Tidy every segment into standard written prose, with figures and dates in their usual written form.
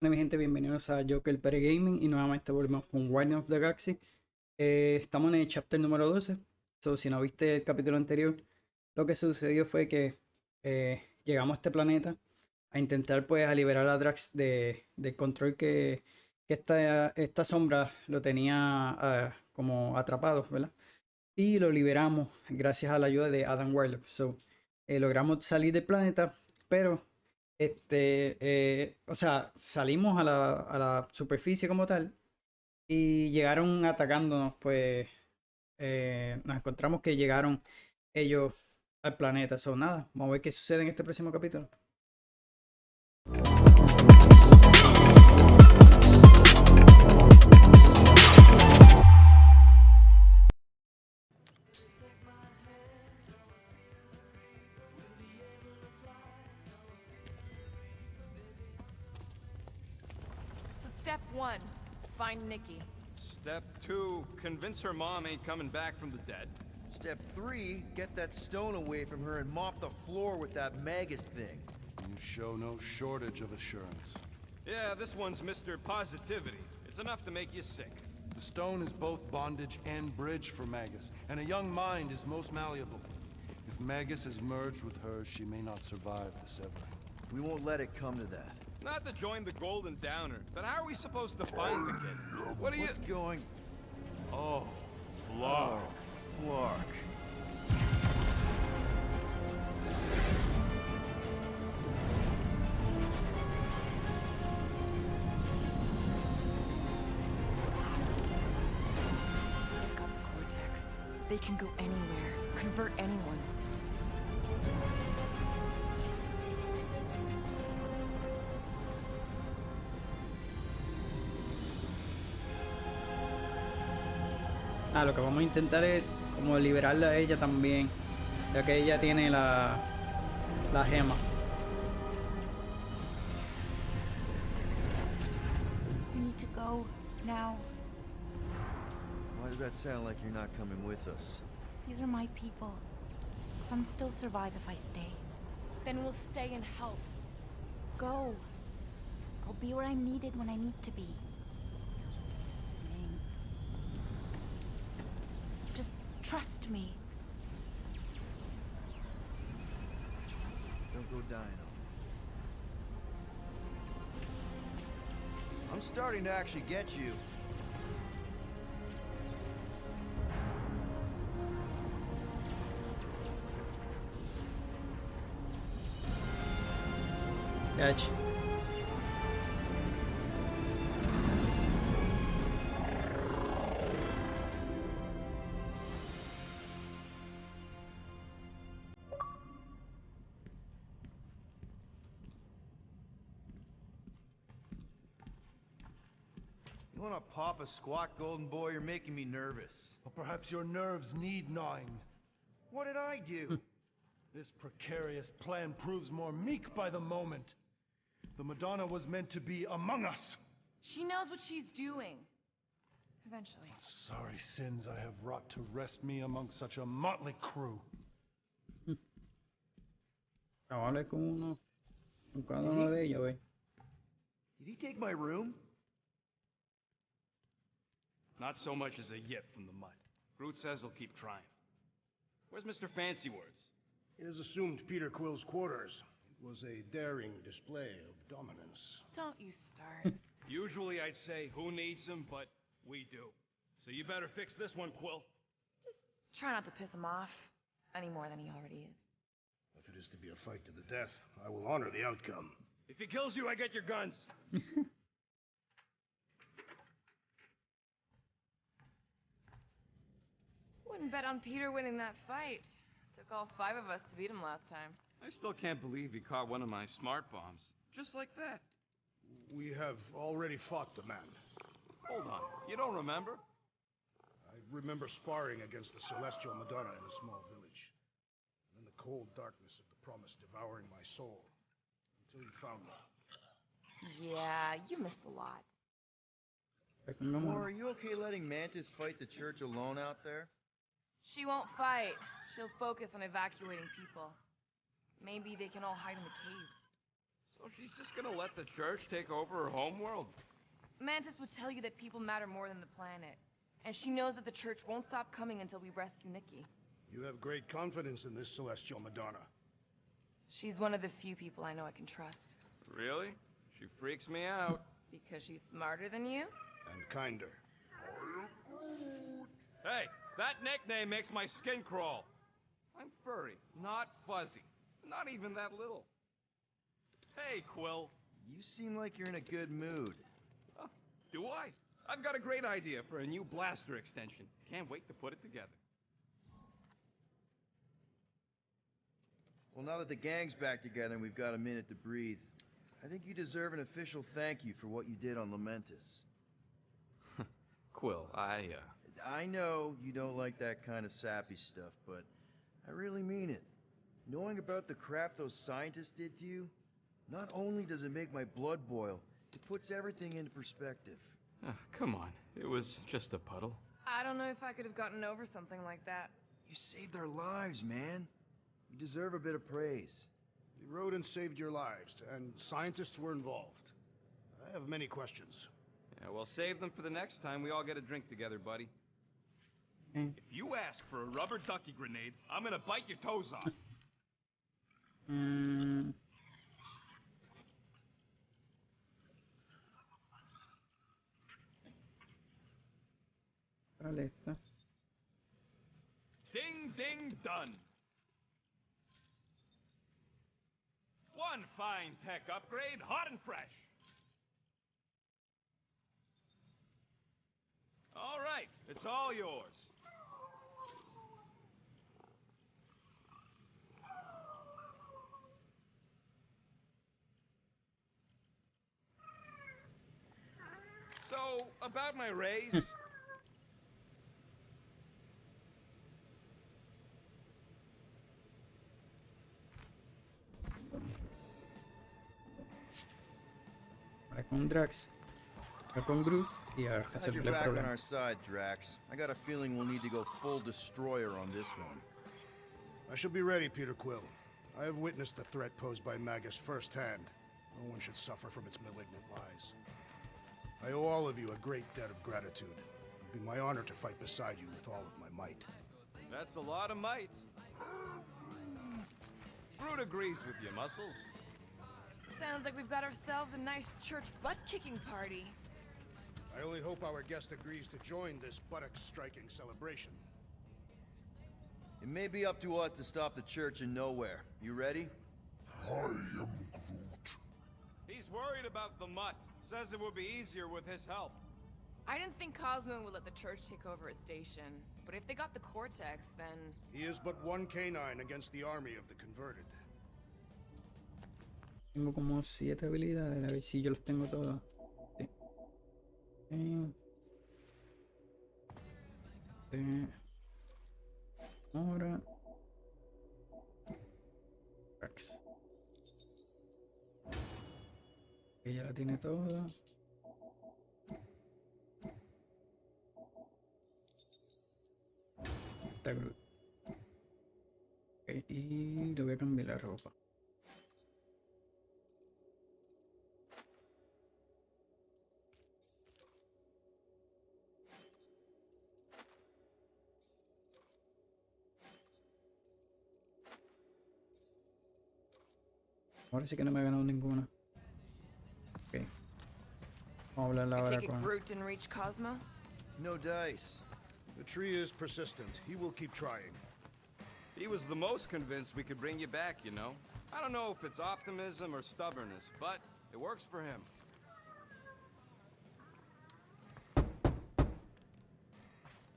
Hola mi gente, bienvenidos a Joker Pere Gaming y nuevamente volvemos con Guardians of the Galaxy. Estamos en el chapter número 12. So, si no viste el capítulo anterior, lo que sucedió fue que llegamos a este planeta a intentar pues a liberar a Drax del control que esta sombra lo tenía como atrapado, ¿verdad? Y lo liberamos gracias a la ayuda de Adam Warlock. So, logramos salir del planeta, pero o sea, salimos a la superficie como tal y llegaron atacándonos, pues nos encontramos que llegaron ellos al planeta. So, nada, vamos a ver qué sucede en este próximo capítulo. So step 1, find Nikki. Step 2, convince her mom ain't coming back from the dead. Step 3, get that stone away from her and mop the floor with that Magus thing. You show no shortage of assurance. Yeah, this one's Mr. Positivity. It's enough to make you sick. The stone is both bondage and bridge for Magus, and a young mind is most malleable. If Magus is merged with hers, she may not survive the severing. We won't let it come to that. Not to join the Golden Downer, but how are we supposed to find the kid? What are you... What's going... Oh, Flark. Flark. They've got the cortex. They can go anywhere, convert anyone. Lo que vamos a intentar es como liberarla a ella también, ya que ella tiene la gema. You need to go now. Why does that sound like you're not coming with us? These are my people. Some still survive if I stay. Then we'll stay and help. Go. I'll be where I'm needed when I need to be. Just trust me. Don't go dying on me. I'm starting to actually get you. Catch. You wanna pop a squat, golden boy? You're making me nervous. Or perhaps your nerves need gnawing. What did I do? This precarious plan proves more meek by the moment. The Madonna was meant to be among us. She knows what she's doing. Eventually. Sorry sins I have wrought to rest me among such a motley crew. Vamos a hablar con cada una de ellas, ve. Did he take my room? Not so much as a yip from the mud. Groot says he'll keep trying. Where's Mr. Fancy Words? It is assumed Peter Quill's quarters. It was a daring display of dominance. Don't you start. Usually I'd say, who needs him, but we do. So you better fix this one, Quill. Just try not to piss him off any more than he already is. If it is to be a fight to the death, I will honor the outcome. If he kills you, I get your guns. Wouldn't bet on Peter winning that fight. Took all 5 of us to beat him last time. I still can't believe he caught one of my smart bombs. Just like that. We have already fought the man. Hold on, you don't remember? I remember sparring against the Celestial Madonna in a small village. And in the cold darkness of the promise devouring my soul. Until you found me. Yeah, you missed a lot. Or are you okay letting Mantis fight the church alone out there? She won't fight. She'll focus on evacuating people. Maybe they can all hide in the caves. So she's just gonna let the church take over her homeworld? Mantis would tell you that people matter more than the planet. And she knows that the church won't stop coming until we rescue Nikki. You have great confidence in this celestial Madonna. She's one of the few people I know I can trust. Really? She freaks me out. Because she's smarter than you? And kinder. Hey, that nickname makes my skin crawl. I'm furry, not fuzzy. Not even that little. Hey, Quill. You seem like you're in a good mood. Huh, do I? I've got a great idea for a new blaster extension. Can't wait to put it together. Well, now that the gang's back together and we've got a minute to breathe, I think you deserve an official thank you for what you did on Lamentis. Quill, I know you don't like that kind of sappy stuff, but I really mean it. Knowing about the crap those scientists did to you, not only does it make my blood boil, it puts everything into perspective. Come on, it was just a puddle. I don't know if I could have gotten over something like that. You saved their lives, man. You deserve a bit of praise. The rodents saved your lives, and scientists were involved. I have many questions. Yeah, well, save them for the next time we all get a drink together, buddy. Mm. If you ask for a rubber ducky grenade, I'm gonna bite your toes off. Paleta. Ding, ding, done. One fine tech upgrade, hot and fresh. All right, it's all yours. So, about my raise... Ahora con Drax. Ahora con Groot. Y a Glad you're resolver el back on problema. our side, Drax. I got a feeling we'll need to go full destroyer on this one. I shall be ready, Peter Quill. I have witnessed the threat posed by Magus firsthand. No one should suffer from its malignant lies. I owe all of you a great debt of gratitude. It would be my honor to fight beside you with all of my might. That's a lot of might. Groot agrees with you, Muscles. Sounds like we've got ourselves a nice church butt-kicking party. I only hope our guest agrees to join this buttocks-striking celebration. It may be up to us to stop the church in nowhere. You ready? I am Groot. He's worried about the mutt. Says it would be easier with his help. I didn't think Cosmo would let the church take over a station. But if they got the Cortex, then... He is but one canine against the army of the converted. Tengo como 7 habilidades, a ver si yo los tengo todas. Sí. Ahora. Drax. Ella la tiene toda. Está Groot. Ok, y le voy a cambiar la ropa. Ahora sí que no me ha ganado ninguna. Ok. Vamos a hablar I ahora take it con... Groot didn't reach Cosmo? No dice. The tree is persistent. He will keep trying. He was the most convinced we could bring you back, you know. I don't know if it's optimism or stubbornness, but it works for him.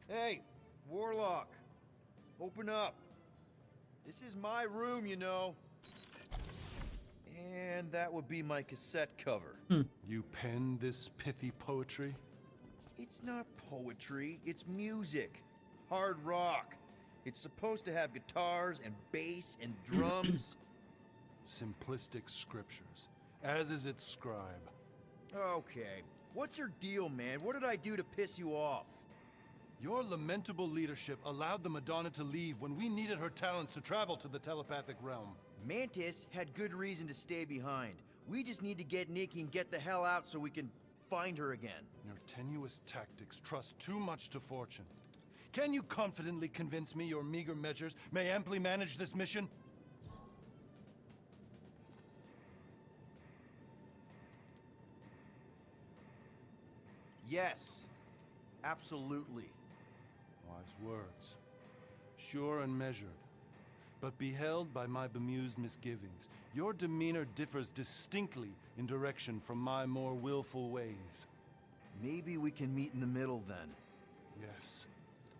Hey, Warlock. Open up. This is my room, you know. And that would be my cassette cover. You penned this pithy poetry? It's not poetry, it's music. Hard rock. It's supposed to have guitars and bass and drums. Simplistic scriptures, as is its scribe. Okay, what's your deal, man? What did I do to piss you off? Your lamentable leadership allowed the Madonna to leave when we needed her talents to travel to the telepathic realm. Mantis had good reason to stay behind. We just need to get Nikki and get the hell out so we can find her again. Your tenuous tactics trust too much to fortune. Can you confidently convince me your meager measures may amply manage this mission? Yes, absolutely. Wise words. Sure and measured. But beheld by my bemused misgivings, your demeanor differs distinctly in direction from my more willful ways. Maybe we can meet in the middle then. Yes.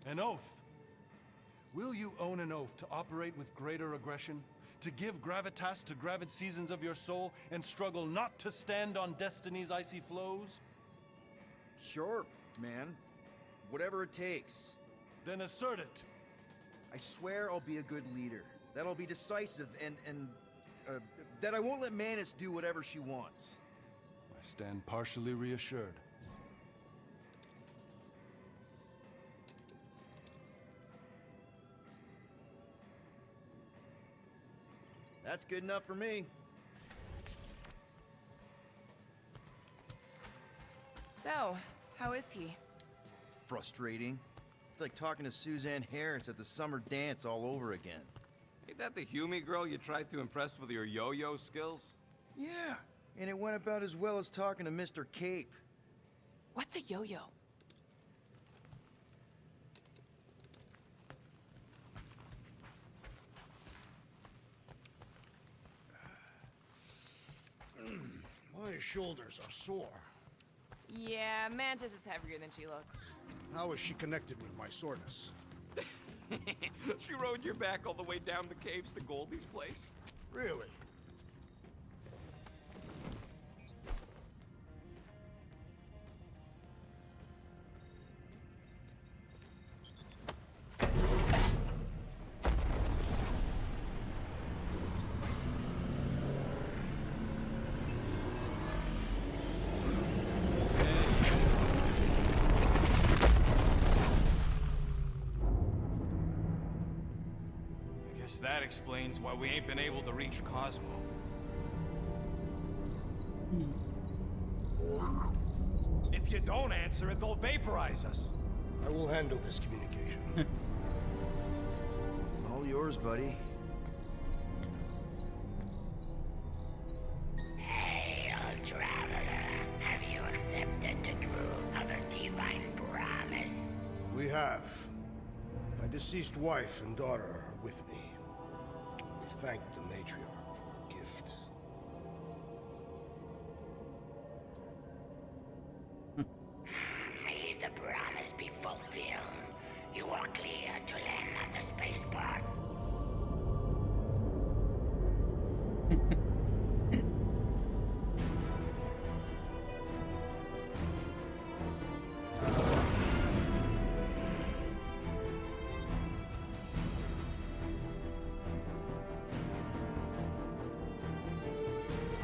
An oath. Will you own an oath to operate with greater aggression? To give gravitas to gravid seasons of your soul and struggle not to stand on destiny's icy flows? Sure, man. Whatever it takes. Then assert it. I swear I'll be a good leader. That I'll be decisive and that I won't let Manus do whatever she wants. I stand partially reassured. That's good enough for me. So, how is he? Frustrating. It's like talking to Suzanne Harris at the summer dance all over again. Ain't that the Hume girl you tried to impress with your yo-yo skills? Yeah, and it went about as well as talking to Mr. Cape. What's a yo-yo? My shoulders are sore. Yeah, Mantis is heavier than she looks. How is she connected with my soreness? She rode your back all the way down the caves to Goldie's place? Really? That explains why we ain't been able to reach Cosmo. If you don't answer it, they'll vaporize us. I will handle this communication. All yours, buddy. Hail, traveler. Have you accepted the truth of a divine promise? We have. My deceased wife and daughter are with me. Thank the matriarch for her gift. May the promise be fulfilled. You are clear to land at the spaceport.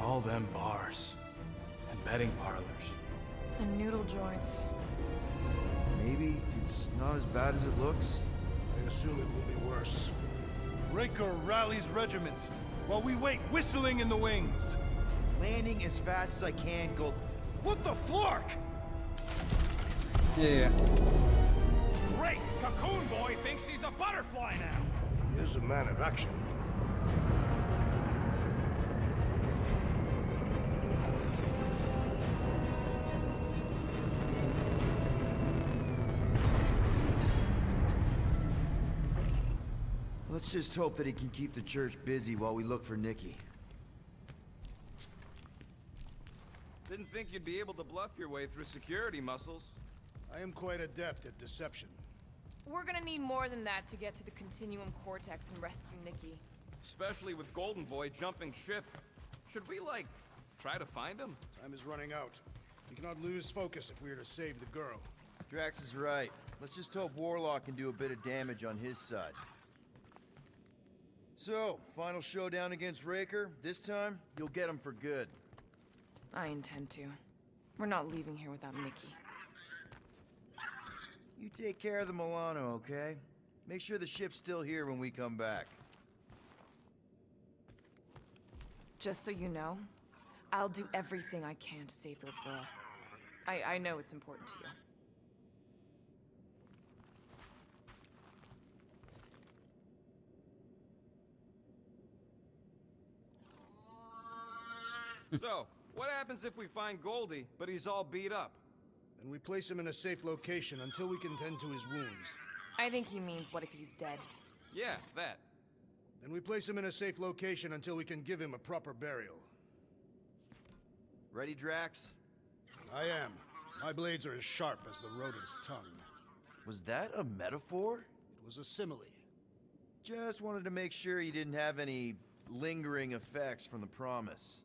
All them bars and betting parlors. And noodle joints. Maybe it's not as bad as it looks. I assume it will be worse. Raker rallies regiments while we wait whistling in the wings. Landing as fast as I can, go. What the flark? Yeah. Great! Cocoon Boy thinks he's a butterfly now! He is a man of action. Let's just hope that he can keep the church busy while we look for Nikki. Didn't think you'd be able to bluff your way through security muscles. I am quite adept at deception. We're gonna need more than that to get to the Continuum Cortex and rescue Nikki. Especially with Golden Boy jumping ship. Should we, like, try to find him? Time is running out. We cannot lose focus if we are to save the girl. Drax is right. Let's just hope Warlock can do a bit of damage on his side. So, final showdown against Raker. This time, you'll get him for good. I intend to. We're not leaving here without Nikki. You take care of the Milano, okay? Make sure the ship's still here when we come back. Just so you know, I'll do everything I can to save your girl. I know it's important to you. So, what happens if we find Goldie, but he's all beat up? Then we place him in a safe location until we can tend to his wounds. I think he means what if he's dead. Yeah, that. Then we place him in a safe location until we can give him a proper burial. Ready, Drax? I am. My blades are as sharp as the rodent's tongue. Was that a metaphor? It was a simile. Just wanted to make sure you didn't have any lingering effects from the promise.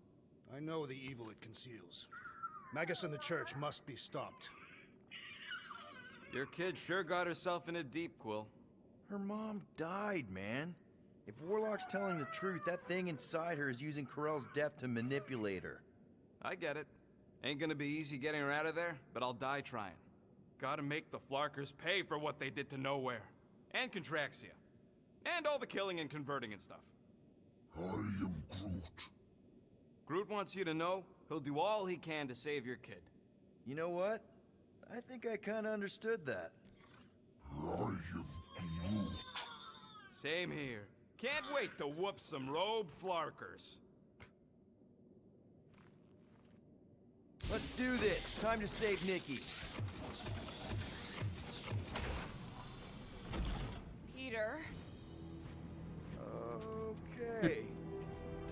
I know the evil it conceals. Magus and the church must be stopped. Your kid sure got herself in a deep, Quill. Her mom died, man. If Warlock's telling the truth, that thing inside her is using Corell's death to manipulate her. I get it. Ain't gonna be easy getting her out of there, but I'll die trying. Gotta make the Flarkers pay for what they did to Nowhere. And Contraxia. And all the killing and converting and stuff. I am Groot. Groot wants you to know he'll do all he can to save your kid. You know what? I think I kinda understood that. I am Groot. Same here. Can't wait to whoop some rogue Flarkers. Let's do this. Time to save Nikki. Peter? Okay.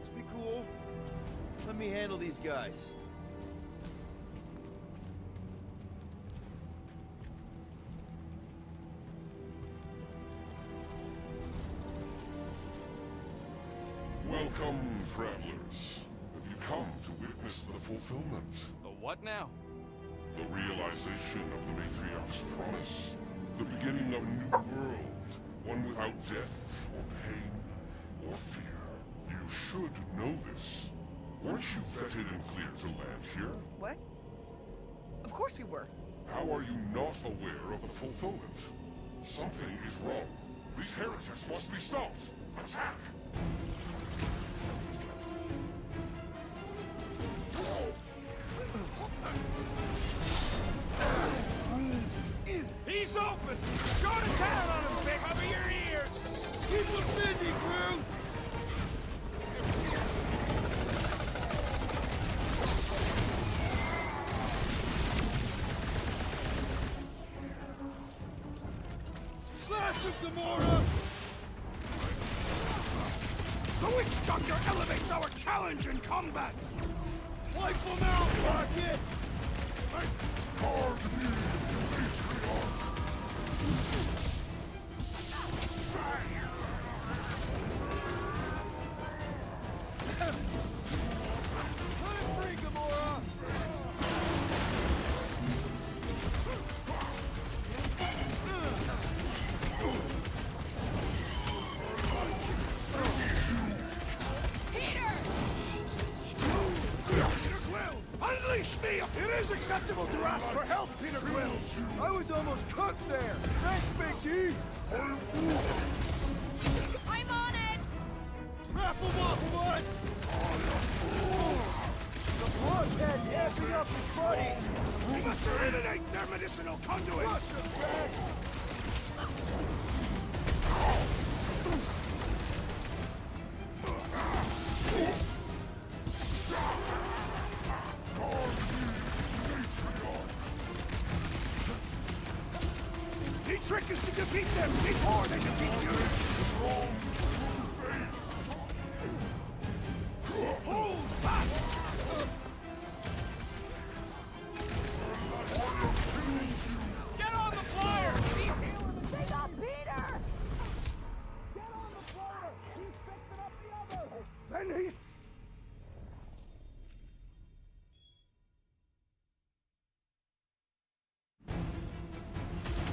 Just be cool. Let me handle these guys. Welcome, travelers. Have you come to witness the fulfillment? The what now? The realization of the Matriarch's promise? The beginning of a new world, one without death, or pain, or fear. You should know this. Weren't you vetted and cleared to land here? What? Of course we were. How are you not aware of the fulfillment? Something is wrong. These heretics must be stopped. Attack! He's open! Go to town on him, Vic! Cover your ears! Keep them busy, crew! Slash him, Gamora! The Witch Doctor elevates our challenge in combat! Wipe him out, Rocket! Guard me, Matriarch! Let him free, Gamora! Unleash me! It is acceptable to ask for help, Peter Quill! I was almost cooked there! Thanks, Big D! I'm on it! Wrap him up, bud! The blockhead's amping up his buddies! We must eliminate their medicinal conduit! Crush him, Drax! The trick is to defeat them before they defeat you! Hold fast! Get on the flyer! They got Peter! Then he's...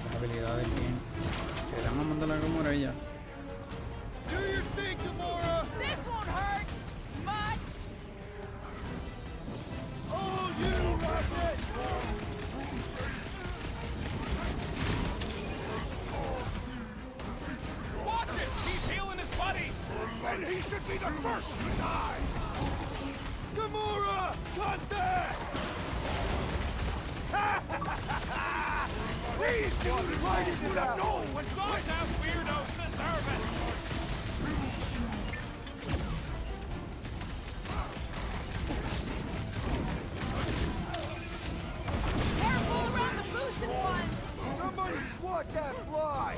Las habilidades bien. Que le van a mandar la Gamora y ya. Do your thing, Gamora! This won't hurt! Much! Oh, you Rocket! Watch it! He's healing his buddies! Then he should be the first to die! Gamora! want that! These dudes right into the know when goddamn weirdos deserve it! Careful around the boosted ones! Somebody swat that fly!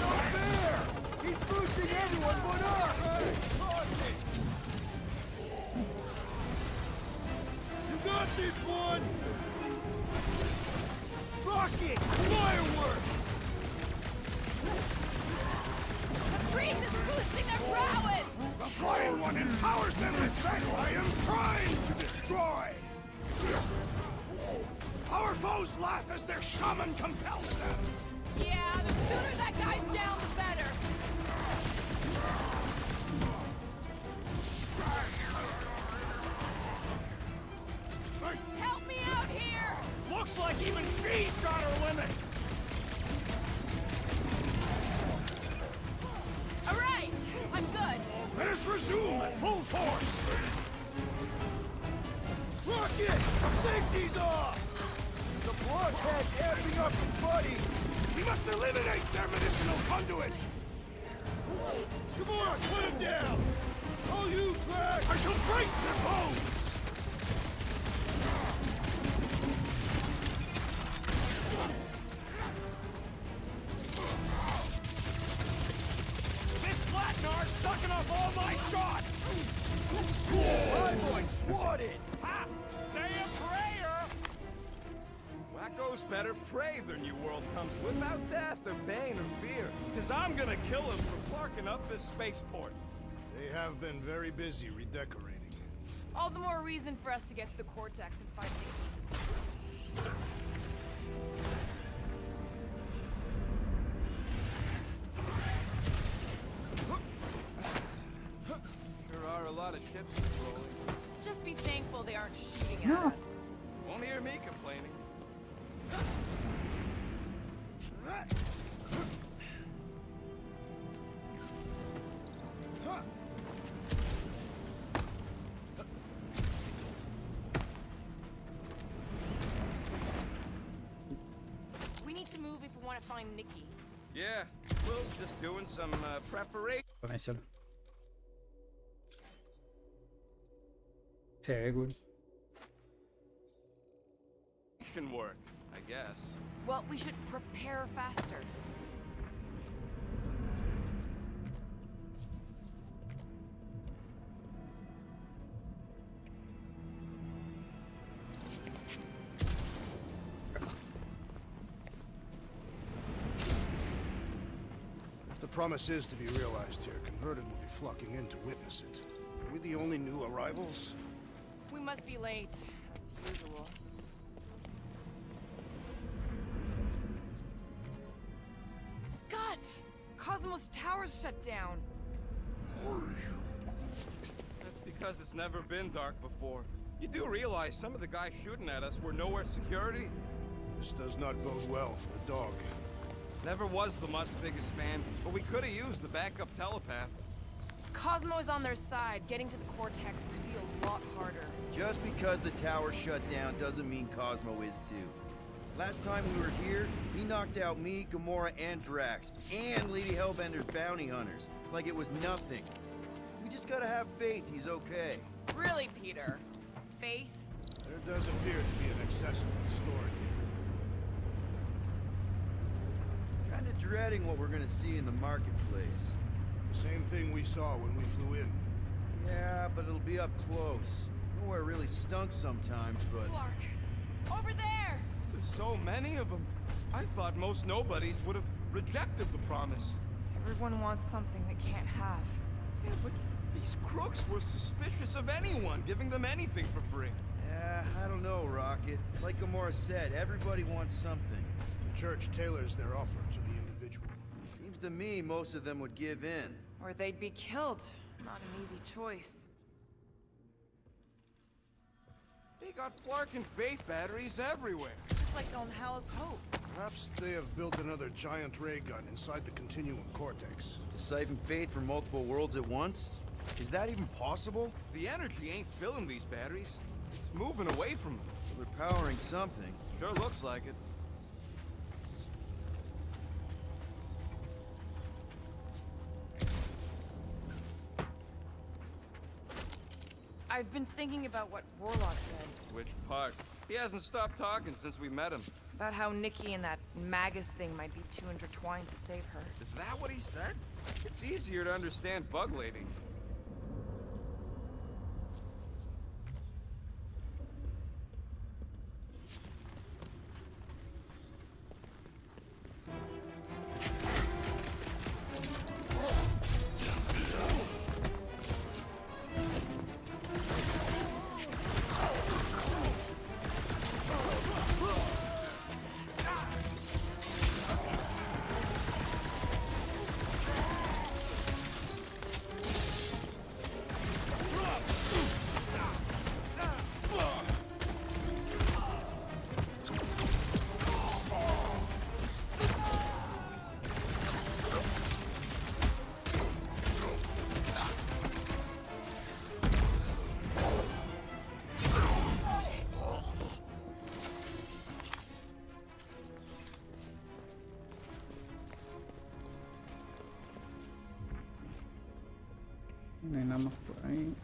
Not fair! He's boosting everyone but us! Hey, toss it! You got this one! Rocket! Fireworks! The priest is boosting their prowess! The flying one empowers them with that I am trying to destroy! Our foes laugh as their shaman compels them! Yeah, the sooner that guy's down, the better. Help me out here! Looks like even she's got her limits! All right, I'm good. Let us resume at full force! Rocket! Safety's off! The blockhead's amping up his buddies! We must eliminate their medicinal conduit! Come on, put him down! All you trash! I shall break their bones! This flatnard's sucking up all my shots! My boy swatted! Ha! Say a prayer! Wacko's better pray their new world comes without death or pain or fear. Cause I'm gonna kill him for flarking up this spaceport. They have been very busy redecorating. All the more reason for us to get to the Cortex and find Nikki. Sure are a lot of ships rolling. Just be thankful they aren't shooting at us. Won't hear me complaining. We need to move if we want to find Nikki. Yeah, Will's just doing some preparation Ponérselo. Se ve cool. work, I guess. Well, we should prepare faster. If the promise is to be realized here, converted will be flocking in to witness it. Are we the only new arrivals? We must be late, as usual. Scott! Cosmos Tower's shut down. That's because it's never been dark before. You do realize some of the guys shooting at us were nowhere security? This does not bode well for the dog. Never was the Mutt's biggest fan, but we could have used the backup telepath. If Cosmo is on their side, getting to the Cortex could be a lot harder. Just because the tower shut down doesn't mean Cosmo is too. Last time we were here, he knocked out me, Gamora, and Drax, and Lady Hellbender's bounty hunters, like it was nothing. We just gotta have faith he's okay. Really, Peter? Faith? There does appear to be an accessible stored here. Kinda dreading what we're gonna see in the marketplace. The same thing we saw when we flew in. Yeah, but it'll be up close. Nowhere really stunk sometimes, but... Clark! Over there! There's so many of them. I thought most nobodies would have rejected the promise. Everyone wants something they can't have. Yeah, but these crooks were suspicious of anyone giving them anything for free. Yeah, I don't know, Rocket. Like Gamora said, everybody wants something. The church tailors their offer to the individual. Seems to me most of them would give in. Or they'd be killed. Not an easy choice. They got Flark and Faith batteries everywhere. Just like on Hala's Hope. Perhaps they have built another giant ray gun inside the Continuum Cortex. To siphon Faith from multiple worlds at once? Is that even possible? The energy ain't filling these batteries. It's moving away from them. So they're powering something. Sure looks like it. I've been thinking about what Warlock said. Which part? He hasn't stopped talking since we met him. About how Nikki and that Magus thing might be too intertwined to save her. Is that what he said? It's easier to understand Bug Lady. No hay nada más por ahí.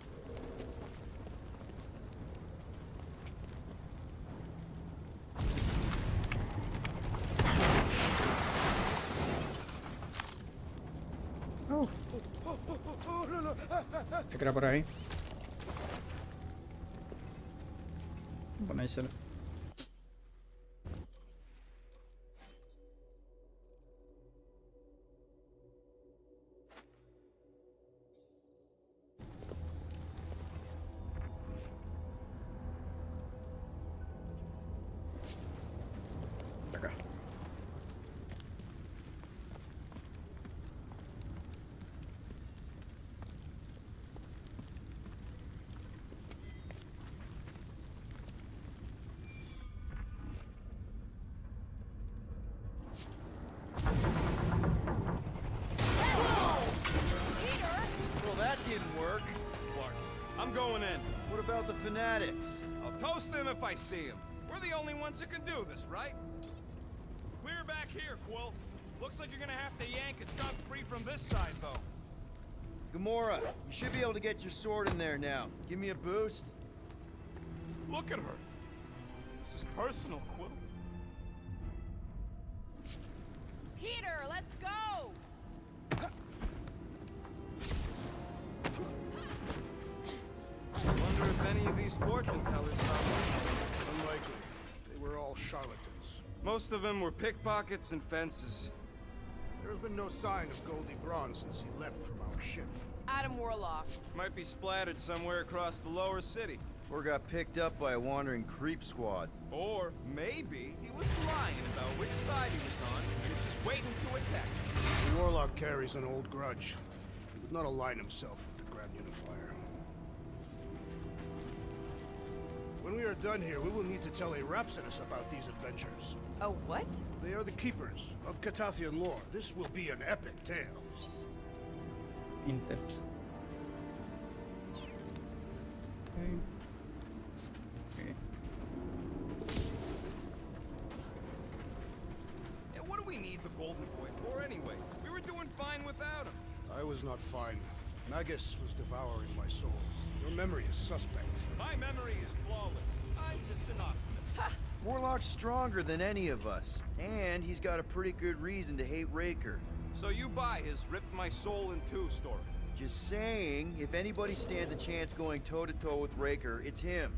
Oh. Se queda por ahí. Ponérselo. Acá. Well, that didn't work. Clark, I'm going in. What about the fanatics? I'll toast them if I see them. We're the only ones who can do this, right? Clear back here, Quill. Looks like you're gonna have to yank and stop free from this side, though. Gamora, you should be able to get your sword in there now. Give me a boost. Look at her. This is personal, Quill. Peter, let's go! Wonder if any of these fortune tellers saw this. Unlikely. They were all charlatans. Most of them were pickpockets and fences. There's been no sign of Goldie Braun since he left from our ship. Adam Warlock. Might be splattered somewhere across the lower city. Or got picked up by a wandering creep squad. Or maybe he was lying about which side he was on and was just waiting to attack. The Warlock carries an old grudge. He would not align himself with the Grand Unifier. When we are done here, we will need to tell a Rhapsodus about these adventures. Oh, what? They are the keepers of Catathian lore. This will be an epic tale. Inter. Okay. Okay. Yeah, what do we need the Golden Boy for anyways? We were doing fine without him. I was not fine. Magus was devouring my soul. Your memory is suspect. My memory is flawless. I'm just an optimist. Warlock's stronger than any of us. And he's got a pretty good reason to hate Raker. So you buy his ripped my soul in two story. Just saying, if anybody stands a chance going toe-to-toe with Raker, it's him.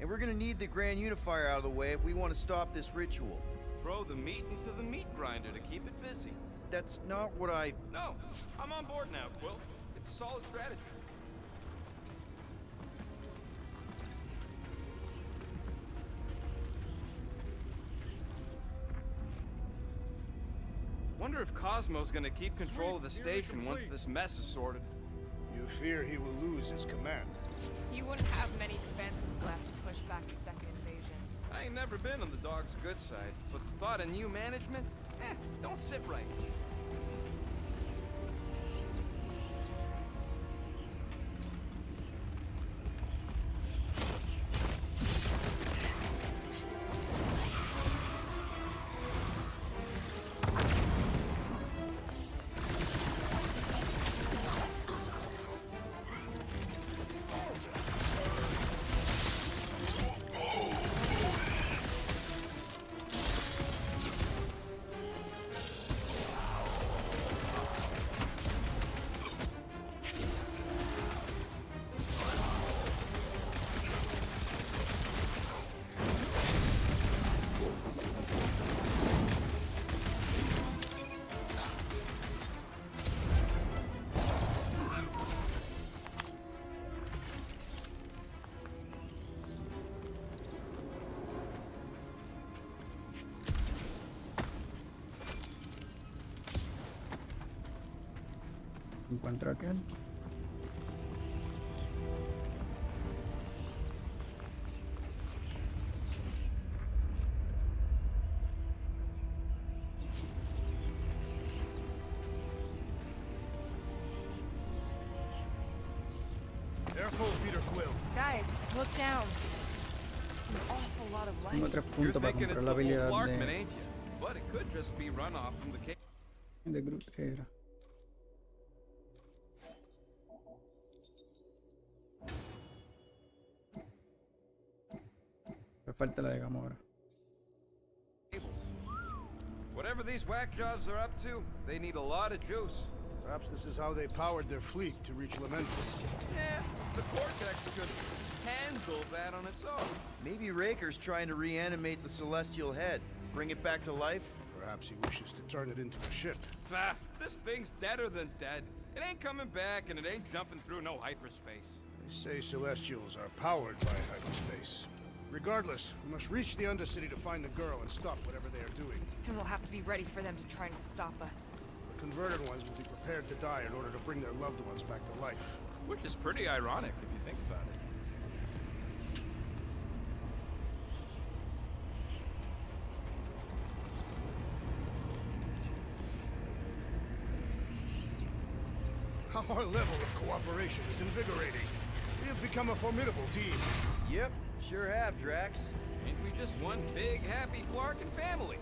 And we're gonna need the Grand Unifier out of the way if we want to stop this ritual. Throw the meat into the meat grinder to keep it busy. That's not what I... No, I'm on board now, Quill. It's a solid strategy. Wonder if Cosmo's gonna keep control of the station once this mess is sorted. You fear he will lose his command. You wouldn't have many defenses left to push back a second invasion. I ain't never been on the dog's good side, but the thought of new management, don't sit right. encuentro aquel. Careful, Peter Quill. Guys, look down. It's an awful lot of Tengo light. 3 You're puntos para thinking it's comprar la the full habilidad Flarkman, de ain't you? But it could just be runoff from the cave. Groot era. Me falta la de Gamora. Whatever these whack jobs are up to, they need a lot of juice. Perhaps this is how they powered their fleet to reach Lamentus. Yeah, the Cortex could handle that on its own. Maybe Raker's trying to reanimate the Celestial Head, bring it back to life? Perhaps he wishes to turn it into a ship. Ah, this thing's deader than dead. It ain't coming back, and it ain't jumping through no hyperspace. They say Celestials are powered by hyperspace. Regardless, we must reach the Undercity to find the girl and stop whatever they are doing. And we'll have to be ready for them to try and stop us. The converted ones will be prepared to die in order to bring their loved ones back to life. Which is pretty ironic, if you think about it. Our level of cooperation is invigorating. We have become a formidable team. Yep, sure have, Drax. Ain't we just one big, happy Flarkin family?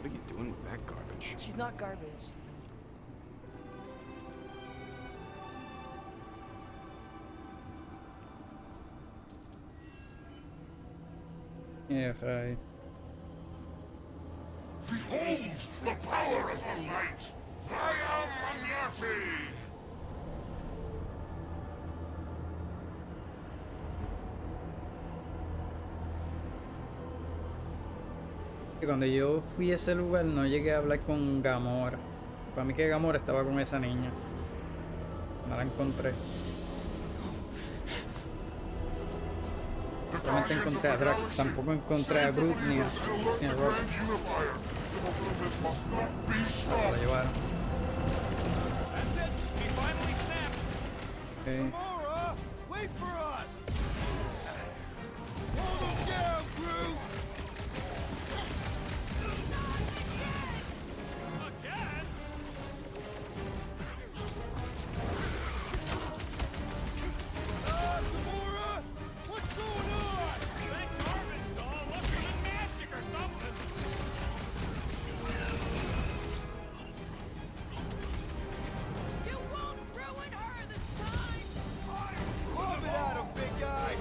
What are you doing with that garbage? She's not garbage. Yeah, right. Behold the power of the light! Via Magnati! Y cuando yo fui a ese lugar no llegué a hablar con Gamora. Para mí que Gamora estaba con esa niña. No la encontré. Solamente encontré a Drax, tampoco encontré a Groot ni a Rocket. Se lo llevaron. That's it. He finally snapped. Okay. Gamora, wait for us. Hold him down, Groot. Again? Gamora, what's going on? That garbage doll must be magic or something. You won't ruin her this time! Rub it at him, big guy!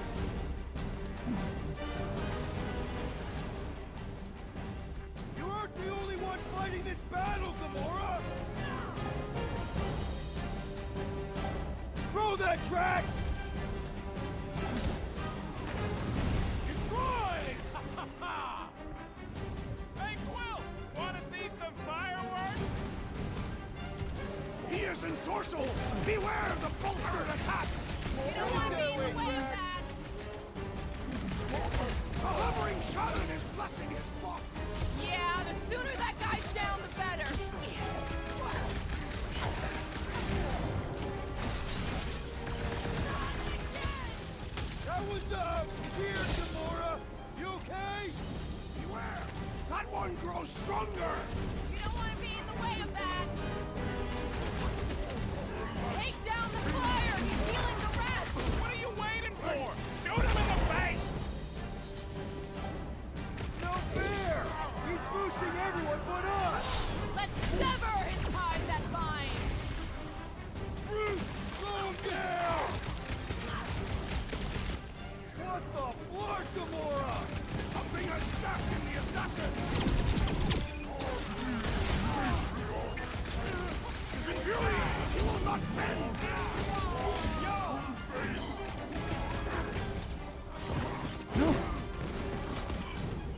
You aren't the only one fighting this battle, Gamora! Throw that, Drax! Destroyed! Hey, Quill! Wanna see some fireworks? He is ensorcelled! Beware of the bolstered attacks! Someone be in the way of that! A hovering shaman is blessing his flock! Yeah, the sooner that guy's down, the better. That was, weird, Gamora! You okay? Beware! That one grows stronger! You don't want to be in the way of that. Take down the flyer. He's healing the rest. What are you waiting for? Shoot him in the face! No fair! He's boosting everyone but us! Let's sever his ties that bind. Groot, slow him down! What the blood, Gamora? Something has snapped in the assassin! This is infuriating! He will not bend!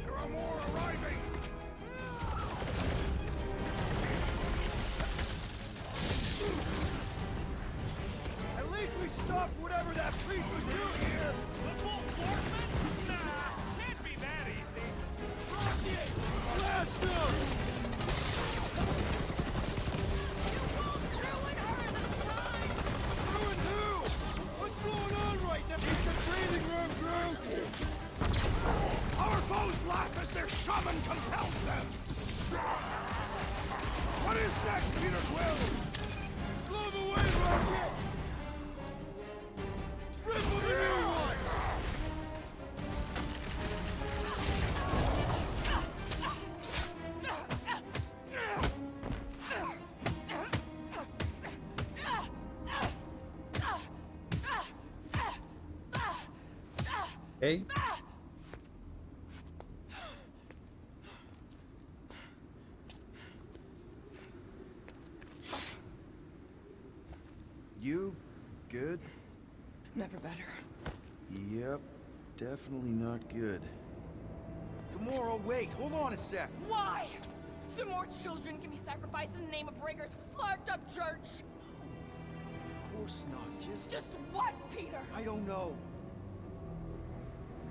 There are more arriving! shaman compels them! What is next, Peter Quill? Blow them away, Rocket! Ripple the new one! Okay. You good? Never better. Yep, definitely not good. Gamora, wait, hold on a sec. Why? So more children can be sacrificed in the name of Raker's flarked up church? Of course not, just what, Peter? I don't know.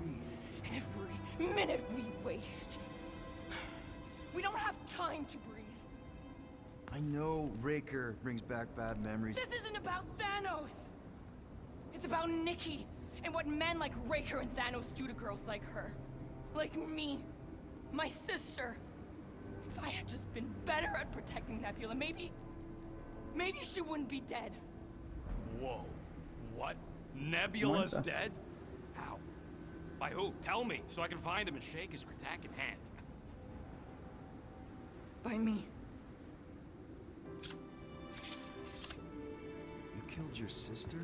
Breathe. Every minute we waste. We don't have time to breathe. I know Raker brings back bad memories. This isn't about Thanos. It's about Nikki and what men like Raker and Thanos do to girls like her. Like me. My sister. If I had just been better at protecting Nebula, maybe she wouldn't be dead. Whoa. What? Nebula's dead? How? By who? Tell me, so I can find him and shake his attacking hand. By me. You killed your sister?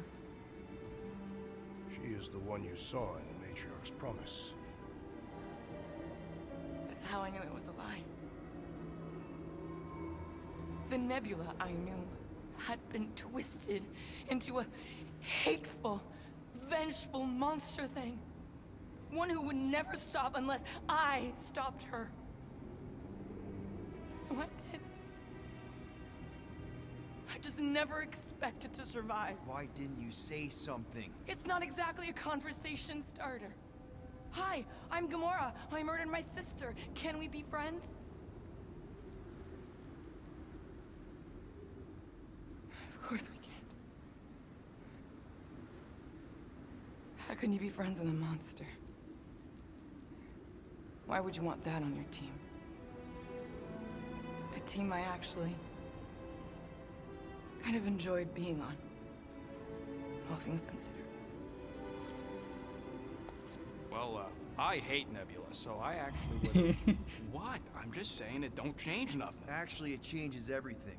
She is the one you saw in the Matriarch's promise. That's how I knew it was a lie. The Nebula I knew had been twisted into a hateful, vengeful monster thing. One who would never stop unless I stopped her. So I did. I just never expected to survive. Why didn't you say something? It's not exactly a conversation starter. Hi, I'm Gamora. I murdered my sister. Can we be friends? Of course we can't. How can you be friends with a monster? Why would you want that on your team? A team I actually kind of enjoyed being on, all things considered. Well, I hate Nebula, so I actually would... What? I'm just saying it don't change nothing. Actually, it changes everything.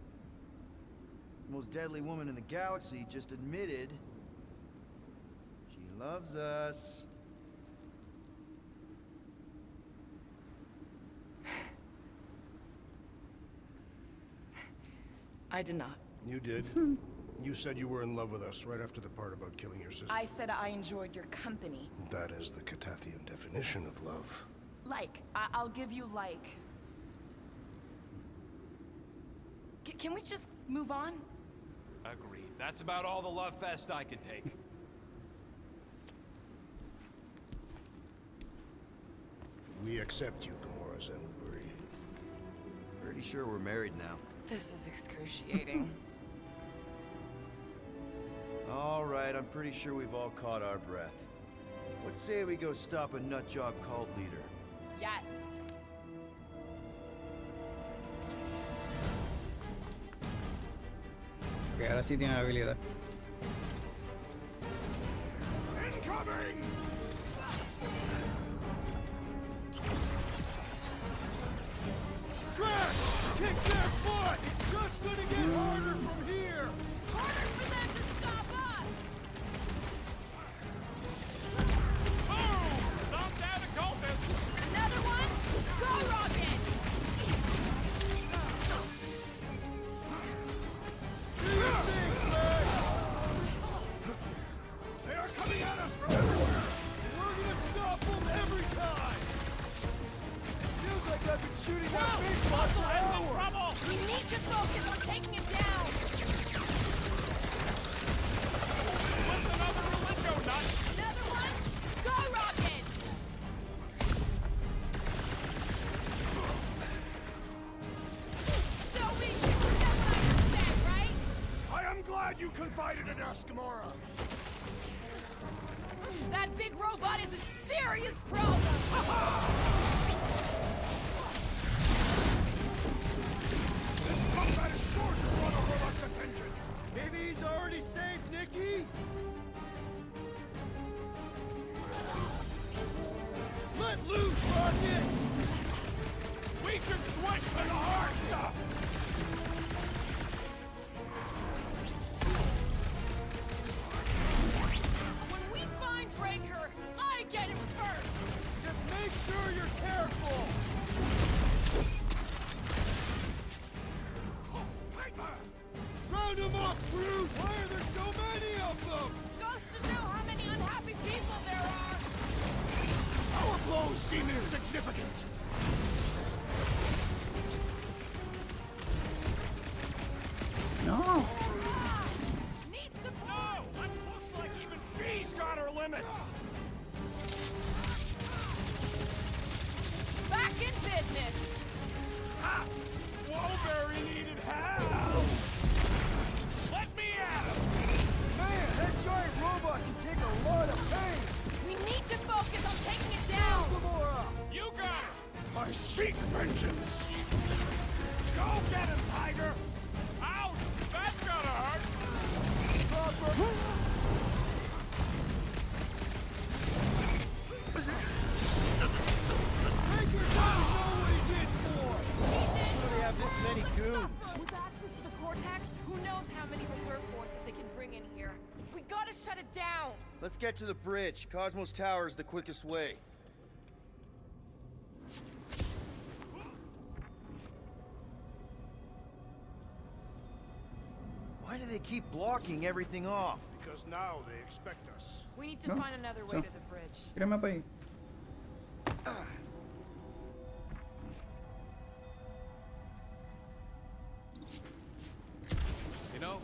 The most deadly woman in the galaxy just admitted she loves us. I did not. You did? You said you were in love with us right after the part about killing your sister. I said I enjoyed your company. That is the Catathian definition of love. Like. I'll give you like. Can we just move on? Agreed. That's about all the love fest I can take. We accept you, Gamora Zenuburi. Pretty sure we're married now. This is excruciating. All right, I'm pretty sure we've all caught our breath. Let's say we go stop a nutjob cult leader. Yes. Ok, ahora sí tiene la habilidad. Incoming! Crash! Kick their foot! It's just gonna get harder from here! Harder for them to stop us! Boom! Some down to cultists! Another one? Go, Rocket! Do your thing, Flash! They are coming at us from everywhere! We're gonna stop them every time! Feels like I've been shooting that big boss for hours! We need to focus on taking him down! What's another relincho nut? Another one? Go, Rocket! So we get what I said, right? I am glad you confided in us, Gamora! That big robot is a serious problem! Maybe he's already saved Nikki? Let loose, Rocket! We should switch to the hard stuff! When we find Raker, I get him first! Just make sure you're careful! Round them up, Groot! Why are there so many of them? Goes to show how many unhappy people there are! Our blows seem insignificant. No. Need support! No! It looks like even she's got her limits! Back in business! Ha! Wallberry needed help! Let me at him! Man, that giant robot can take a lot of pain! We need to focus on taking it down! Gamora! You got her! I seek vengeance! Go get him, Tiger! Ouch! That's gotta hurt! Raker doesn't know what he's in for! How do they have this many goons? With access to the Cortex, who knows how many reserve forces they can bring in here. We gotta shut it down! Let's get to the bridge. Cosmos Tower is the quickest way. Why do they keep blocking everything off? Because now they expect us. We need to No, find another way so- to the bridge. Tírame para ahí. You know,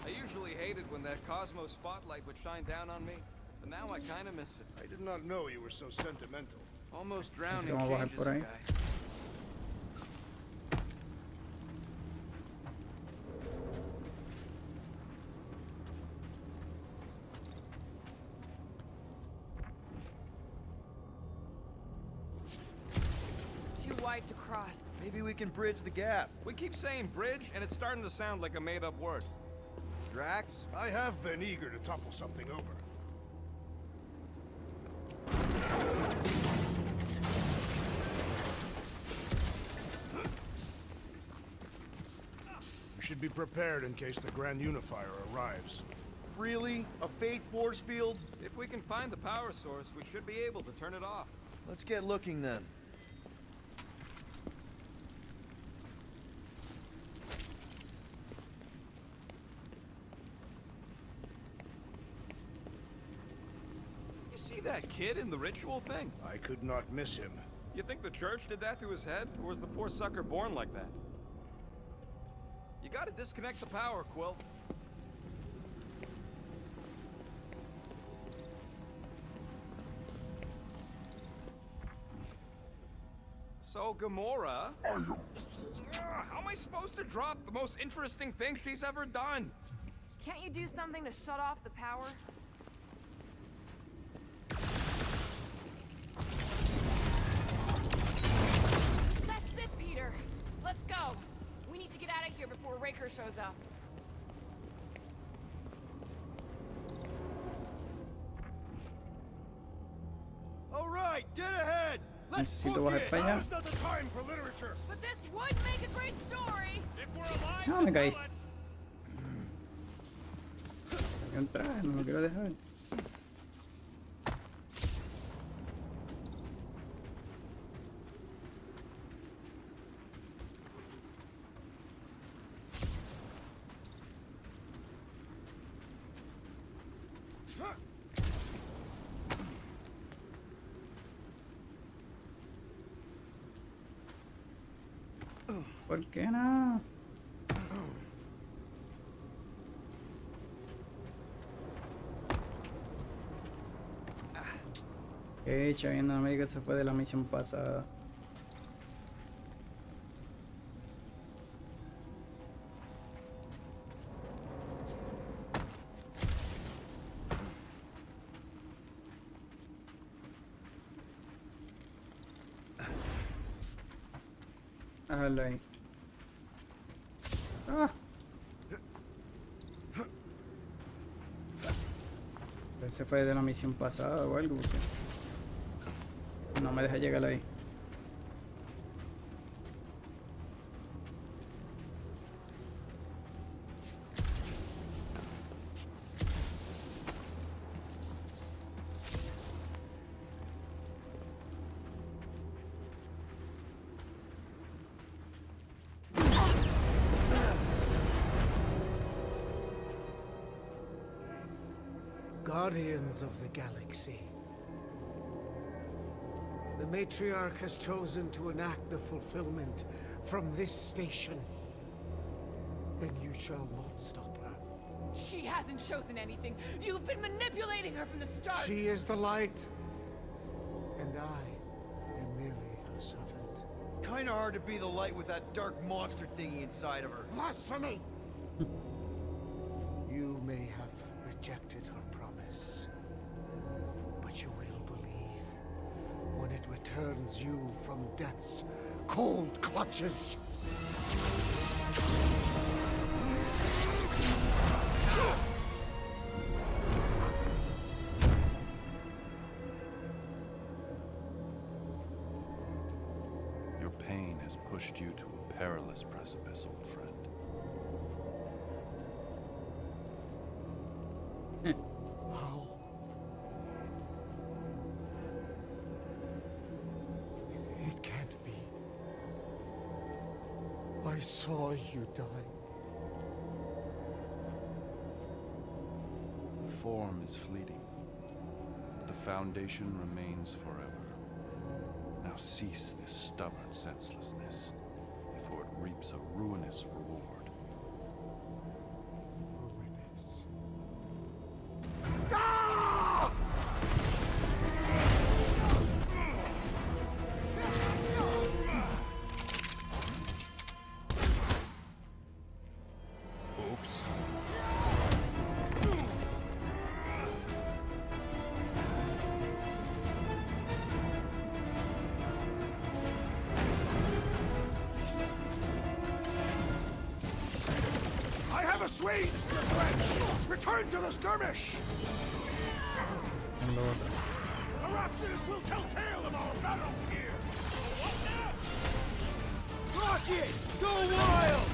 I usually hated when that Cosmo spotlight would shine down on me, but now I kinda miss it. I did not know you were so sentimental. Almost drowning vamos a bajar changes por a ahí. guy. Too wide to cross. Maybe we can bridge the gap. We keep saying bridge, and it's starting to sound like a made-up word. Drax? I have been eager to topple something over. We should be prepared in case the Grand Unifier arrives. Really? A fate force field? If we can find the power source, we should be able to turn it off. Let's get looking then. You see that kid in the ritual thing? I could not miss him. You think the church did that to his head, or was the poor sucker born like that? You gotta disconnect the power, Quill. So, Gamora... how am I supposed to drop the most interesting thing she's ever done? Can't you do something to shut off the power? That's it, Peter. Let's go. We need to get out of here before Raker shows up. All right, dead ahead! Let's Necesito book bajar it! para allá. Now's not the time for literature. But this would make a great story. If we're alive, No, me caí. tell it. Quiero entrar, no lo quiero dejar. ¿Por qué no? Qué hecho, viendo a que se fue de la misión pasada. Déjalo ahí. ¡Ah! se fue de la misión pasada o algo, porque no me deja llegar ahí. Guardians of the Galaxy. The Matriarch has chosen to enact the fulfillment from this station. And you shall not stop her. She hasn't chosen anything. You've been manipulating her from the start. She is the light. And I am merely her servant. Kinda hard to be the light with that dark monster thingy inside of her. Blasphemy! You may have rejected her promise, but you will believe when it returns you from death's cold clutches. Your pain has pushed you to a perilous precipice, old friend. How? It can't be. I saw you die. Form is fleeting, but the foundation remains forever. Now cease this stubborn senselessness, before it reaps a ruinous reward. Ruinous. Oops. I have assuaged the threat! Return to the skirmish! The Rhapsodists will tell tale of our battles here! Rocket! Go wild!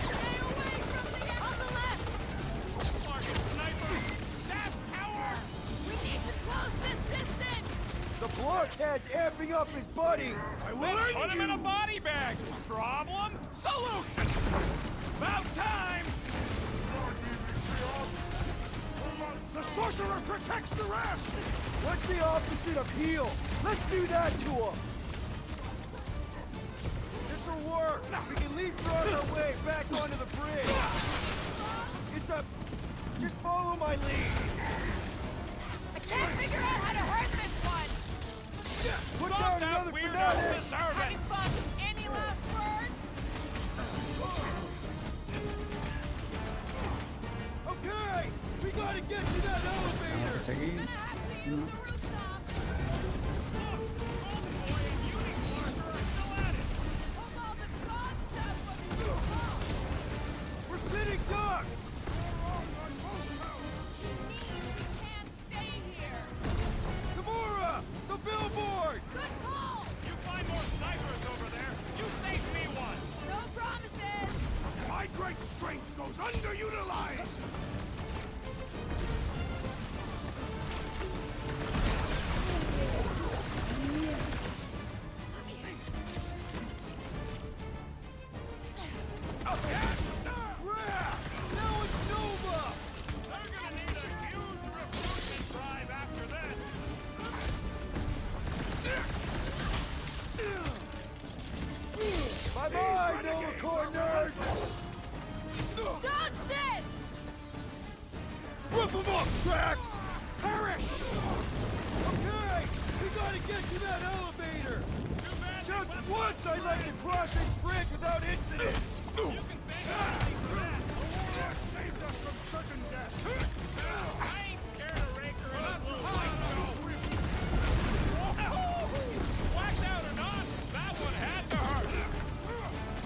Stay away from the end on the left! Target sniper! Dash power! We need to close this distance! The blockhead's amping up his buddies! I will put him in a body bag! Problem? Solution! About time! The sorcerer protects the rest! What's the opposite of heal? Let's do that to him! This'll work! We can leapfrog our way back onto the bridge! It's a... just follow my lead! I can't figure out how to hurt this one! Put Stop down that another weirdo fanatic! servant! Having fun? Any last words? Okay! We gotta get to that Tengo que elevator! seguir. Gonna have to use the rooftop. Of all the god stuff on the rooftop! We're sitting ducks! It means we can't stay here. Gamora! The billboard! Good call! You find more snipers over there! You saved me one! No promises! My great strength goes underutilized! Crap! Now it's Nova! They're gonna need a huge recruitment drive after this! Bye-bye, Nova Corps nerd! Dodge this! Rip 'em up, Drax! Perish! Okay, we gotta get to that elevator! Just once I'd like to cross this bridge without incident! You can thank me for that! War saved us from certain death! I ain't scared of Raker and his little white Whacked out or not, that one had to hurt!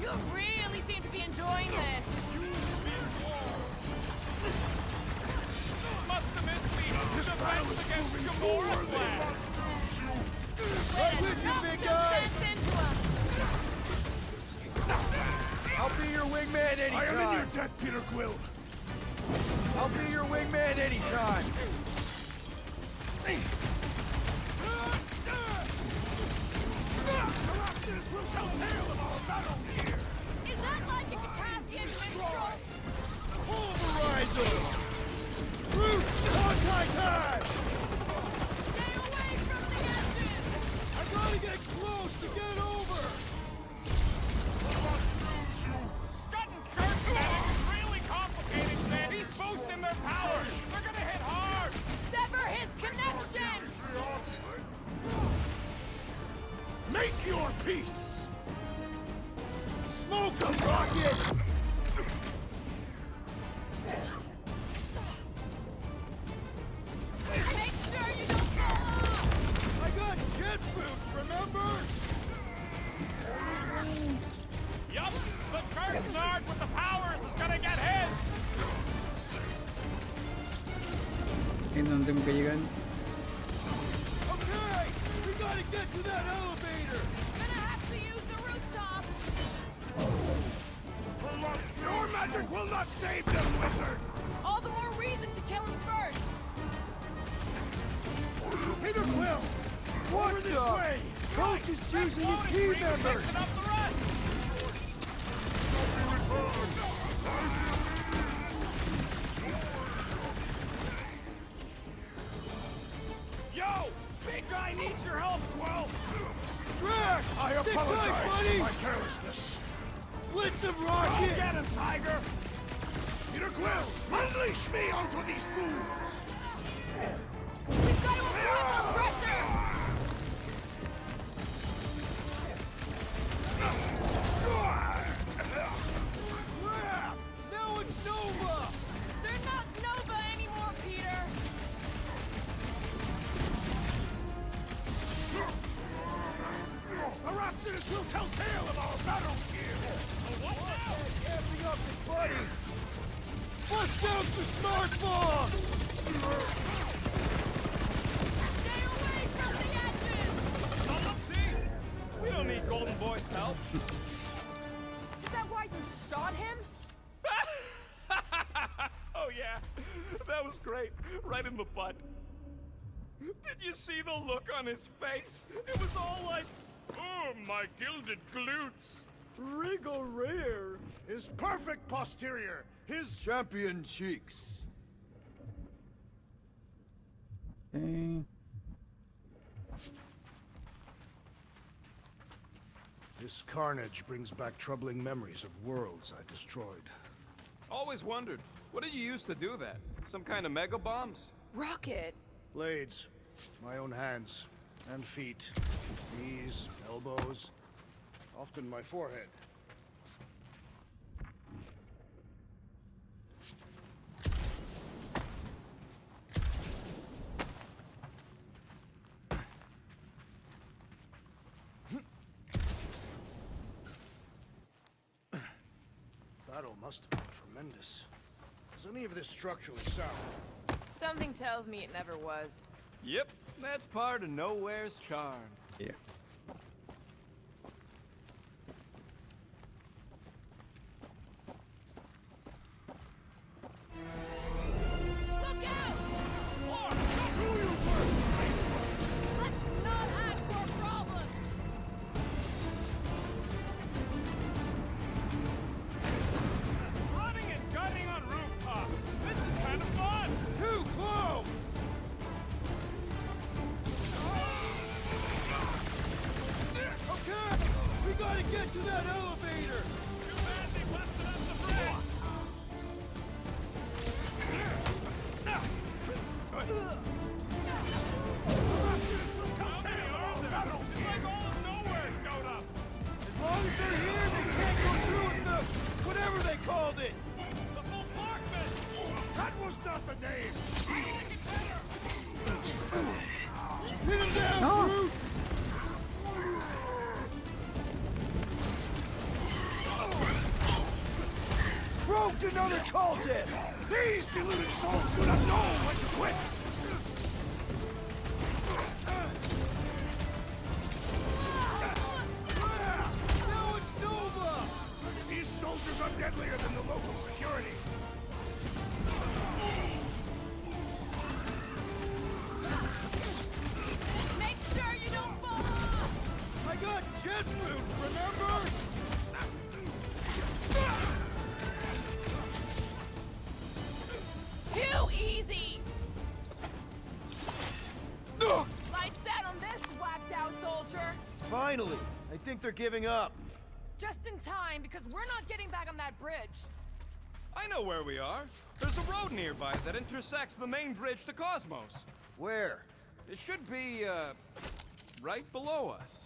You really seem to be enjoying this. You be warned! Use against Gamora class. Right with you, big guy! I'll be your wingman anytime. I am in your debt, Peter Quill. I'll be your wingman anytime. This will tell tale of our battles here. Is that like a Katastian minstrel? Pulverizer! Root! Hawkeye time! Stay away from the edges! I gotta get close to get over! Scott and Kirk's magic is really complicated, man. He's boosting their powers. They're gonna hit hard. Sever his connection! Make your peace. Smoke the rocket! Make sure you don't fall off! I got jet boots, remember? Yup, the Kirk Nard with the powers is gonna get his. ¿En dónde tengo que llegar? Okay! We gotta get to that elevator! Gonna have to use the rooftops! Your magic will not save them, wizard. All the more reason to kill him first! Peter Quill, What this the? way. Coach is choosing his team members! Mixing up the rest. Yo, big guy needs your help, Quill. Drax! I Sit tight, apologize for buddy! my carelessness. Blitz him, Go rocket! get him, Tiger. Peter Quill, unleash me onto these fools. We've got to apply more pressure! Crap! Now it's Nova! They're not Nova anymore, Peter! Perhaps this will tell tale of our battles here. Amping up his buddies! Bust out the smart bomb! Stay away from the edges! Oh, let's see. We don't need Golden Boy's help. Is that why you shot him? Oh yeah, that was great. Right in the butt. Did you see the look on his face? It was all like, oh, my gilded glutes. Wriggle rear! His perfect posterior, his Champion cheeks! Okay. This carnage brings back troubling memories of worlds I destroyed. Always wondered, what did you use to do that? Some kind of mega bombs? Rocket. Blades, my own hands and feet, knees, elbows, often my forehead. Battle must have been tremendous. Is any of this structurally sound? Something tells me it never was. Yep, that's part of Nowhere's charm. Yeah. Look out! Do you first, Let's not add to our problems! Running and gunning on rooftops. This is kind of fun. Too close! Okay! We gotta get to that elevator! Too bad they busted up the bridge. this will tell How many tale of are our there? battles It's here. like all of Nowhere showed up. As long as they're here, they can't go through with the... whatever they called it! The full Clarkman. That was not the name! Hit him down, Groot! Another cultist! These deluded souls do not know when to quit! Finally! I think they're giving up. Just in time, because we're not getting back on that bridge. I know where we are. There's a road nearby that intersects the main bridge to Cosmos. Where? It should be, right below us.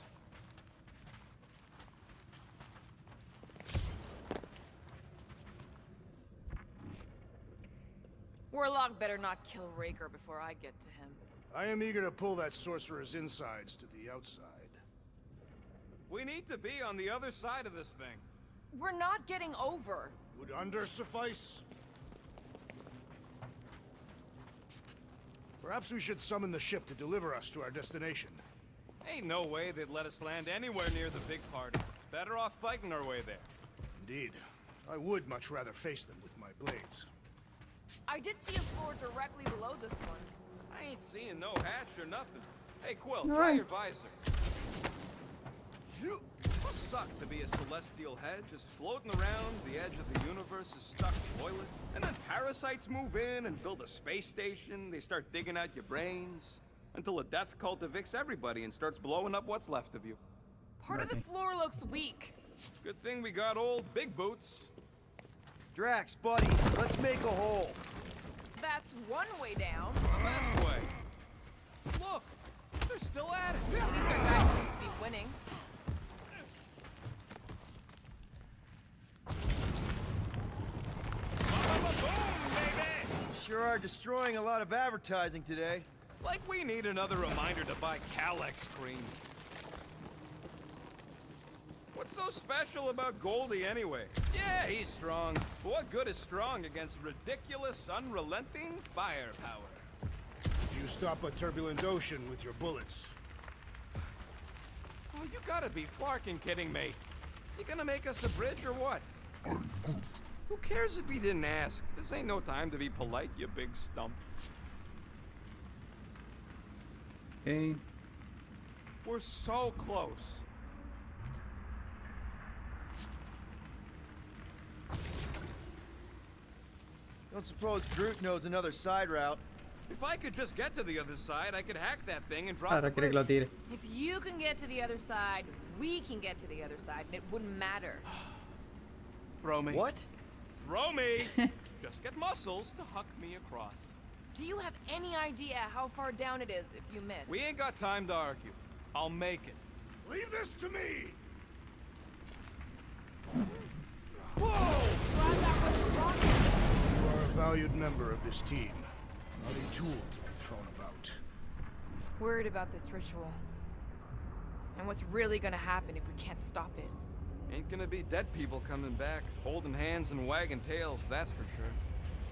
Warlock better not kill Raker before I get to him. I am eager to pull that sorcerer's insides to the outside. We need to be on the other side of this thing. We're not getting over. Would under suffice? Perhaps we should summon the ship to deliver us to our destination. Ain't no way they'd let us land anywhere near the big party. Better off fighting our way there. Indeed. I would much rather face them with my blades. I did see a floor directly below this one. I ain't seeing no hatch or nothing. Hey, Quill, try your visor. Must suck to be a celestial head, just floating around the edge of the universe's stuck toilet. And then parasites move in and build a space station. They start digging out your brains. Until a death cult evicts everybody and starts blowing up what's left of you. Part of the floor looks weak. Good thing we got old Big Boots. Drax, buddy, let's make a hole. That's one way down. The best way. Look, they're still at it. At least our guy seems to be winning. Sure are destroying a lot of advertising today. Like we need another reminder to buy Calex cream. What's so special about Goldie anyway? Yeah, he's strong. But what good is strong against ridiculous, unrelenting firepower? You stop a turbulent ocean with your bullets. Oh, you gotta be flarking kidding me. You gonna make us a bridge or what? Who cares if he didn't ask? This ain't no time to be polite, you big stump. Okay. We're so close. Don't suppose Groot knows another side route. If I could just get to the other side, I could hack that thing and drop Ahora the quiere que lo bridge. tire. If you can get to the other side, we can get to the other side, and it wouldn't matter. Throw me. What? Throw me! Just get muscles to huck me across. Do you have any idea how far down it is if you miss? We ain't got time to argue. I'll make it. Leave this to me! Glad that wasn't rocket. You are a valued member of this team, not a tool to be thrown about. Worried about this ritual. And what's really gonna happen if we can't stop it. Ain't gonna be dead people coming back, holding hands and wagging tails, that's for sure.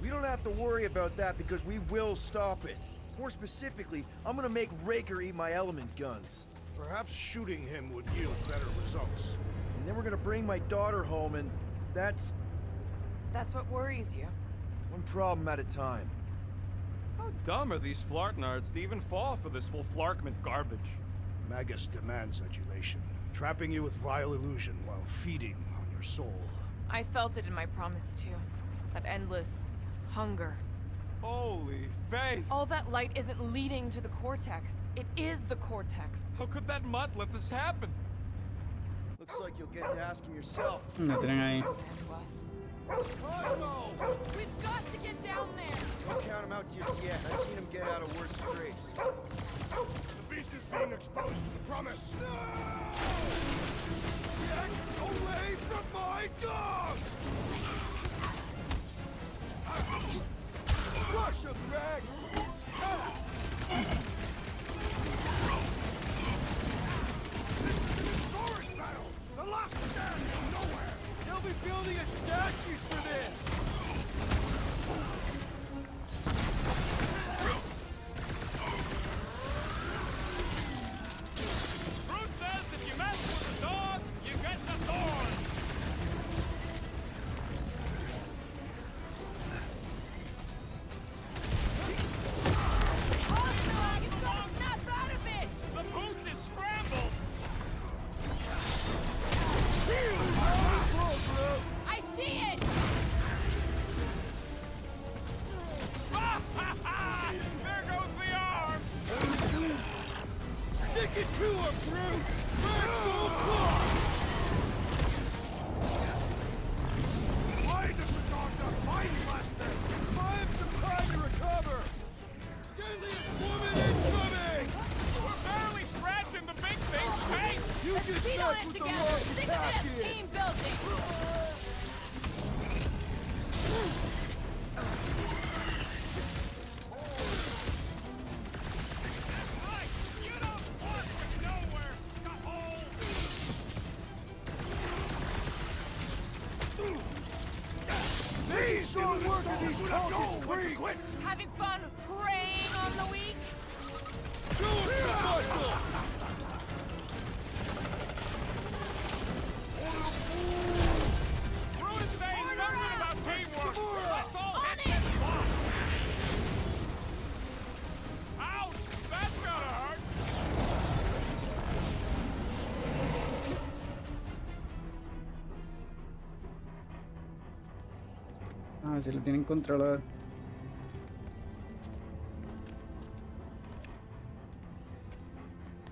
We don't have to worry about that because we will stop it. More specifically, I'm gonna make Raker eat my element guns. Perhaps shooting him would yield better results. And then we're gonna bring my daughter home and that's That's what worries you. one problem at a time. How dumb are these flartnards to even fall for this full flarkment garbage? Magus demands adulation, trapping you with vile illusion while feeding on your soul. I felt it in my promise too. That endless hunger. Holy faith! All that light isn't leading to the cortex. It is the cortex. How could that mutt let this happen? Looks like you'll get to asking yourself. No tienen ahí. Cosmo! We've got to get down there. Don't count him out just yet. I've seen him get out of worse scrapes. The beast is being exposed to the promise. Get away from my dog! Crush him, Drax! This is an historic battle! The last stand from nowhere! They'll be building us statues for this! Groot says if you mess with the dog, you get the thorns! Take it to her, brute! Max all claw! Why does the dog not find last then? Buy him some time to recover! Deadliest woman incoming! We're barely scratching the big thing, hey! You just Beat on messed it with the together. wrong Think of it as package! team building. That's right! You don't want to nowhere, scuffle! These don't work in these pockets, quick! Having fun preying on the weak? Show him some muscle! Bruce is saying something about teamwork! Let's all On hit it! this block! Ouch! That's gotta hurt! Ah, si lo tienen controlado.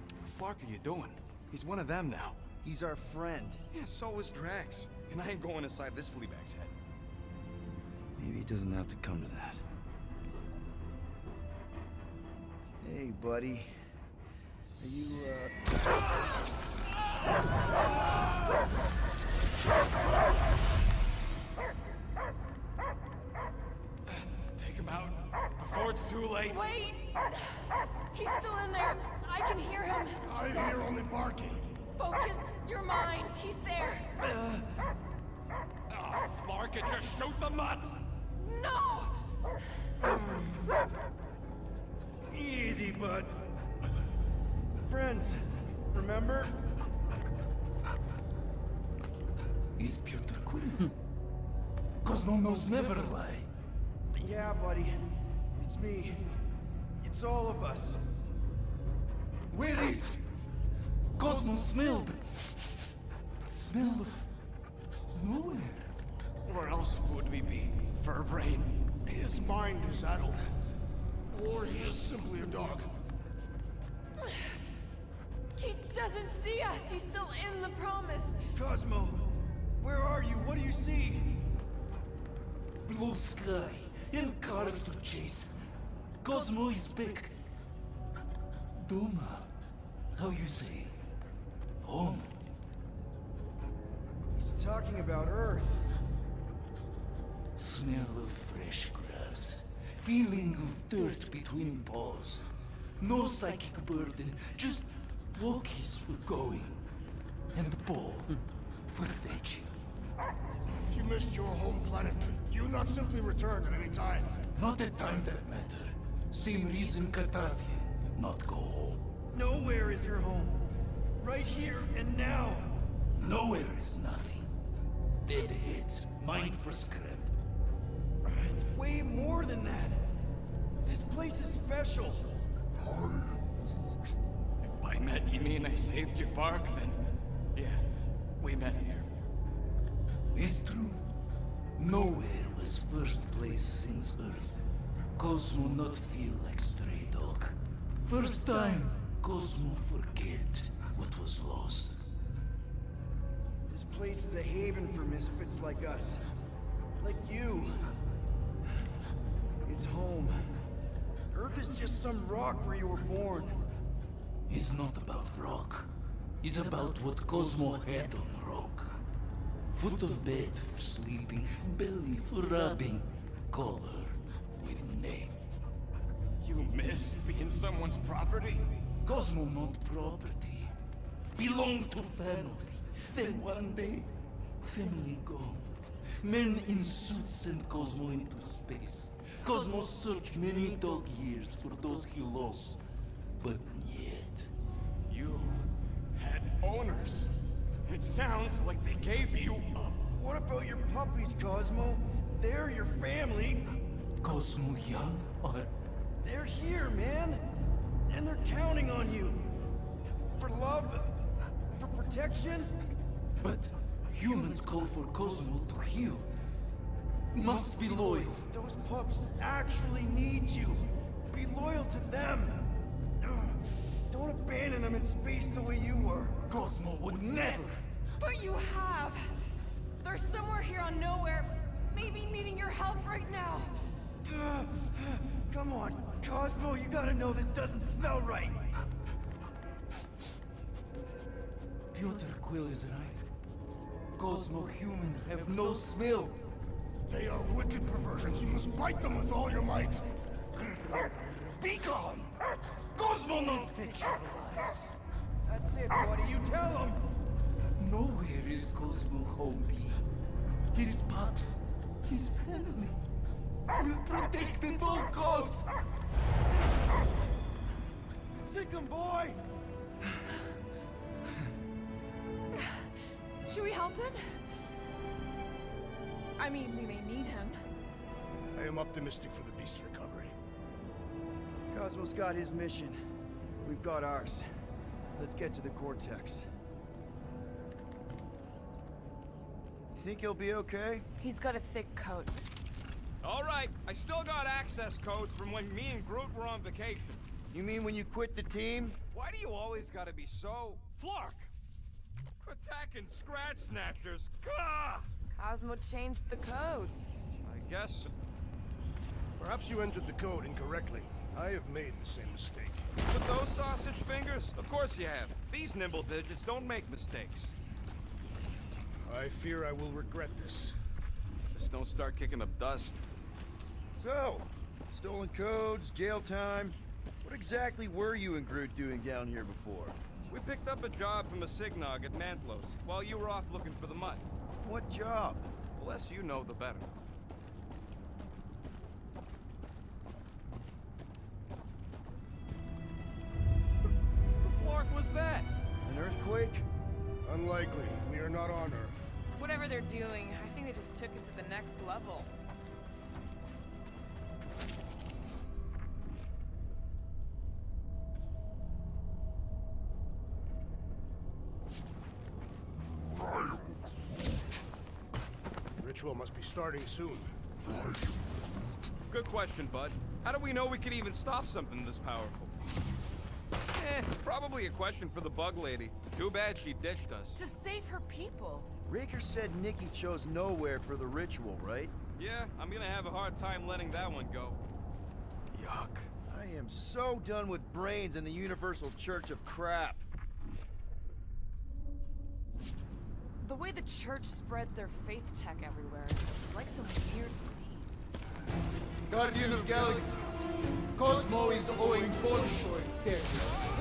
What the fuck are you doing? He's one of them now. He's our friend. Yeah, so is Drax. And I ain't going inside this fleabag's head. Maybe it doesn't have to come to that. Hey, buddy. Are you, Take him out before it's too late. Wait! He's still in there. I can hear him. I hear only barking. Focus your mind. He's there. Oh, Flark, it just shoot the nuts! No! Easy, bud. Friends, remember? Is Peter Quill? Cosmo knows never lie. Yeah, buddy. It's me. It's all of us. Where is Cosmo smelled? Smell of nowhere. Where else would we be, Furbrain? His mind is addled. Or he is simply a dog. He doesn't see us. He's still in the promise. Cosmo, where are you? What do you see? Blue sky and cars to chase. Cosmo is back. Doma, how you say? Home. He's talking about Earth. Smell of fresh grass. Feeling of dirt between paws. No psychic burden, just walkies for going. And ball for fetching. If you missed your home planet, could you not simply return at any time? Not a time that matter. Same reason Carthathian not go home. Nowhere is your home. Right here and now. Nowhere is nothing. Dead heads, mind for scrap. It's way more than that. This place is special. If by met you mean I saved your bark, then yeah, we met here. It's true. Nowhere was first place since Earth. Cosmo not feel like stray dog. First time, Cosmo forget what was lost. This place is a haven for misfits like us. Like you. It's home. Earth is just some rock where you were born. It's not about rock. It's about what Cosmo had on rock. Foot of bed for sleeping, belly for rubbing, color with name. You miss being someone's property? Cosmo not property. Belong to family. Then one day, family gone. Men in suits sent Cosmo into space. Cosmo searched many dog years for those he lost. But yet... You had owners. It sounds like they gave you up. What about your puppies, Cosmo? They're your family. Cosmo young or... They're here, man. And they're counting on you. For love, for protection. But humans call for Cosmo to heal. Must be loyal. Those pups actually need you. Be loyal to them. Don't abandon them in space the way you were. Cosmo would never. But you have. They're somewhere here on nowhere, maybe needing your help right now. Come on, Cosmo, you gotta know this doesn't smell right. Piotr Quill is right. Cosmo human have no smell. They are wicked perversions. You must bite them with all your might. Be gone! Cosmo not fetch your lies. That's it, buddy. You tell them. Nowhere is Cosmo home be. His pups, his family. Will protect at all costs. Sick 'em, boy! Should we help him? I mean, we may need him. I am optimistic for the beast's recovery. Cosmo's got his mission. We've got ours. Let's get to the Cortex. You think he'll be okay? He's got a thick coat. All right, I still got access codes from when me and Groot were on vacation. You mean when you quit the team? Why do you always gotta be so... Flark! Attacking Scratch Snatchers! Gah! Cosmo changed the codes. I guess... Perhaps you entered the code incorrectly. I have made the same mistake. With those sausage fingers? Of course you have. These nimble digits don't make mistakes. I fear I will regret this. Just don't start kicking up dust. So, stolen codes, jail time. What exactly were you and Groot doing down here before? We picked up a job from a Signog at Mantlos, while you were off looking for the mud. What job? The less you know, the better. The flark was that? An earthquake? Unlikely. We are not on Earth. Whatever they're doing, I think they just took it to the next level. Ritual must be starting soon. Good question, bud. How do we know we could even stop something this powerful? Probably a question for the bug lady. Too bad she ditched us. To save her people. Raker said Nikki chose nowhere for the ritual, right? Yeah, I'm gonna have a hard time letting that one go. Yuck. I am so done with brains and the Universal Church of crap. The way the church spreads their faith tech everywhere is like some weird disease. Guardian of Galaxies, Cosmo is owing Bolshoi debt.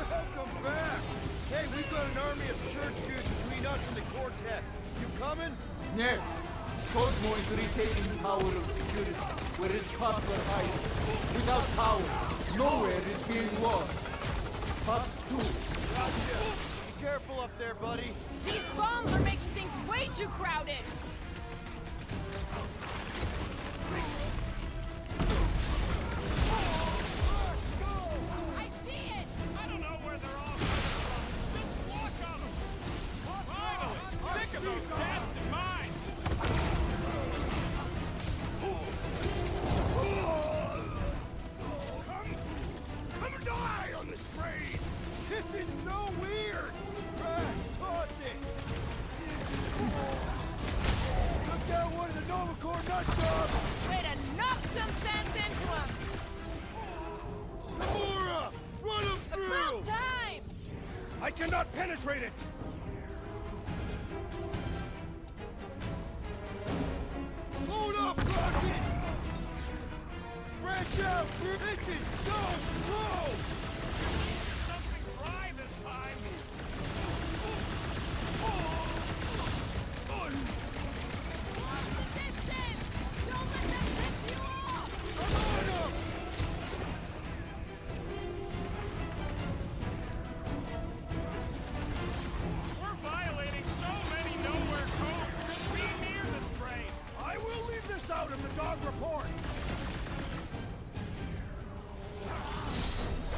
Welcome back! Hey, we've got an army of church goods between us and the Cortex. You coming? Ned, Cosmo is retaking power of security, where his pups are hiding. Without power, nowhere is being lost. Pups too. Gotcha. Be careful up there, buddy. These bombs are making things way too crowded! I see it! I don't know where they're all coming from. Just walk on them. Finally! Sick of those blasted mines! Come, fools! Come and die on this train! This is so weird! Rax, toss it! Took down one of the Nova Corps nut jobs! Way to knock some sense into him! Gamora! Run him through! About time! I cannot penetrate it! Load up, Rocket! Branch out! This is so close! Something dry this time! Distance! Don't let them piss you off! I'm on him! We're violating so many nowhere codes! Just be near this train! I will leave this out in the dog report!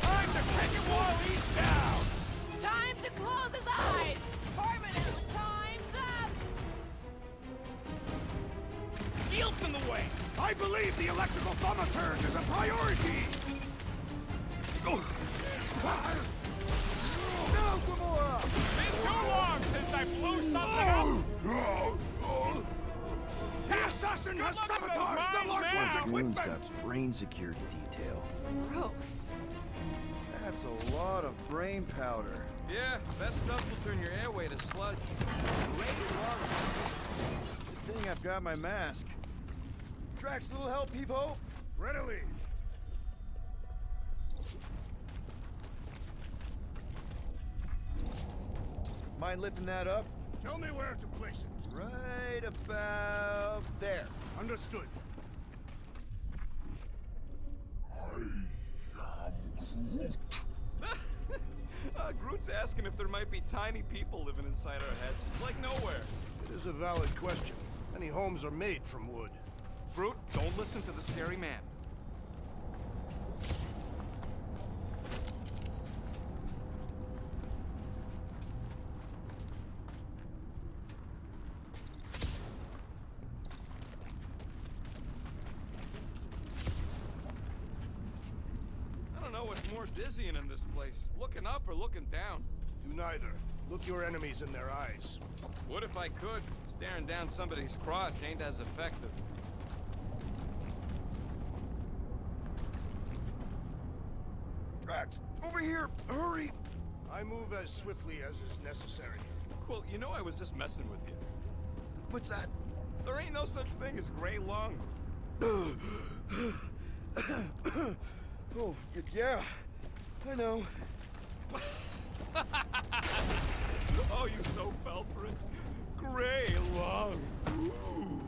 Time to kick him while he's down! Time to close his eyes! Permanently time's up! Guilt's in the way! I believe the electrical thaumaturge is a priority! Saloon's got brain security detail. Gross. That's a lot of brain powder. Yeah, that stuff will turn your airway to sludge. Great Good thing I've got my mask. Drax, little help, Peepo? Readily. Mind lifting that up? Tell me where to place it. Right about there. Understood. Groot's asking if there might be tiny people living inside our heads, like nowhere. It is a valid question. Many homes are made from wood. Groot, don't listen to the scary man. I don't know what's more dizzying in this place, looking up or looking down. Do neither. Look your enemies in their eyes. What if I could? Staring down somebody's crotch ain't as effective. Drax, over here! Hurry! I move as swiftly as is necessary. Quill, you know I was just messing with you. What's that? There ain't no such thing as gray lung. Oh, yeah. I know. Oh, you so fell for it. Gray lung. Ooh.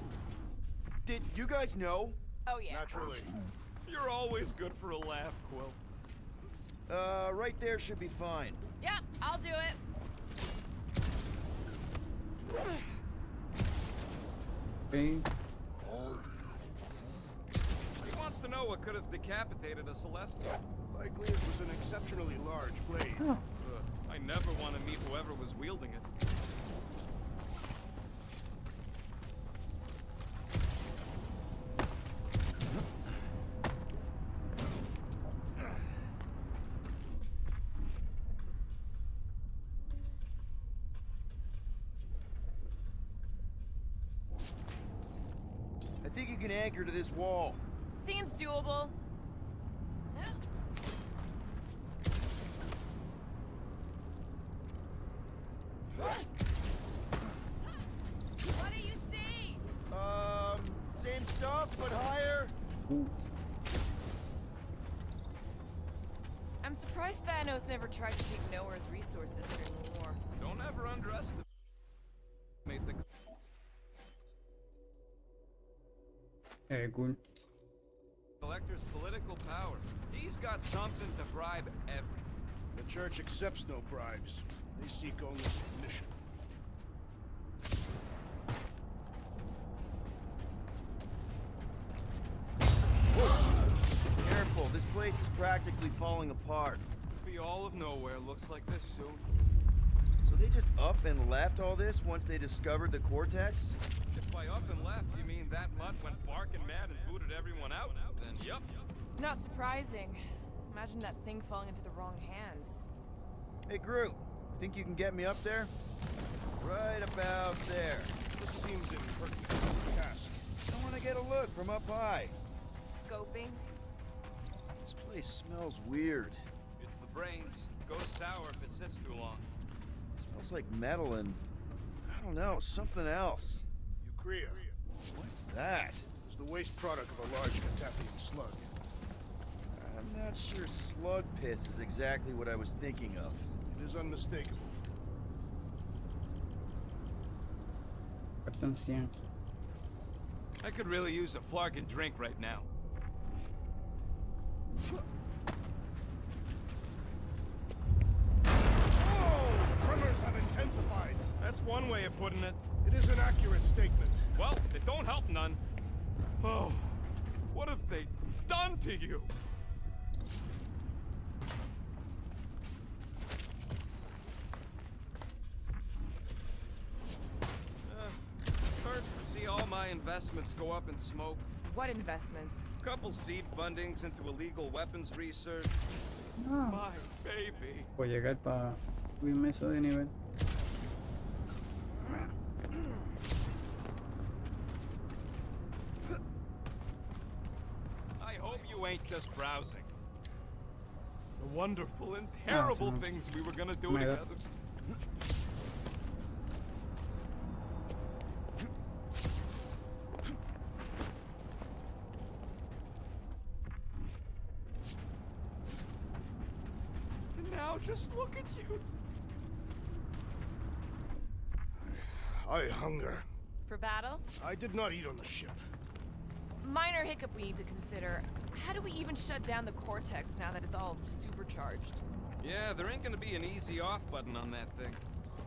Did you guys know? Oh, yeah. Naturally. You're always good for a laugh, Quill. Right there should be fine. Yep, I'll do it. Okay. He wants to know what could have decapitated a Celestial. Likely it was an exceptionally large blade. I never want to meet whoever was wielding it. I think you can anchor to this wall. Seems doable. What do you see? Same stuff, but higher. I'm surprised Thanos never tried to take Noah's resources during the war. Don't ever underestimate the... Cool. Collector's political power. He's got something to bribe everyone. The church accepts no bribes. They seek only submission. Careful, this place is practically falling apart. Be all of nowhere looks like this soon. So they just up and left all this once they discovered the Cortex? If by up and left you mean that mutt went barking mad and booted everyone out, then yup. Not surprising. Imagine that thing falling into the wrong hands. Hey, Groot, think you can get me up there? Right about there. This seems impertinent to the task. I want to get a look from up high. Scoping? This place smells weird. It's the brains. Goes sour if it sits too long. Smells like metal and, I don't know, something else. Eucrea. What's that? It's the waste product of a large Catapian slug. I'm not sure slug piss is exactly what I was thinking of. It is unmistakable. Atención. I could really use a flarkin' drink right now. Oh! The tremors have intensified. That's one way of putting it. It is an accurate statement. Well, it don't help none. Oh, what have they done to you? Hurts to see all my investments go up in smoke. What investments? Couple seed fundings into illegal weapons research. Ah, My baby. voy a llegar para subirme eso de nivel. ain't just browsing. The wonderful and terrible things we were gonna do together. And now just look at you. I hunger. For battle? I did not eat on the ship. Minor hiccup we need to consider. How do we even shut down the cortex now that it's all supercharged? Yeah, there ain't gonna be an easy off button on that thing.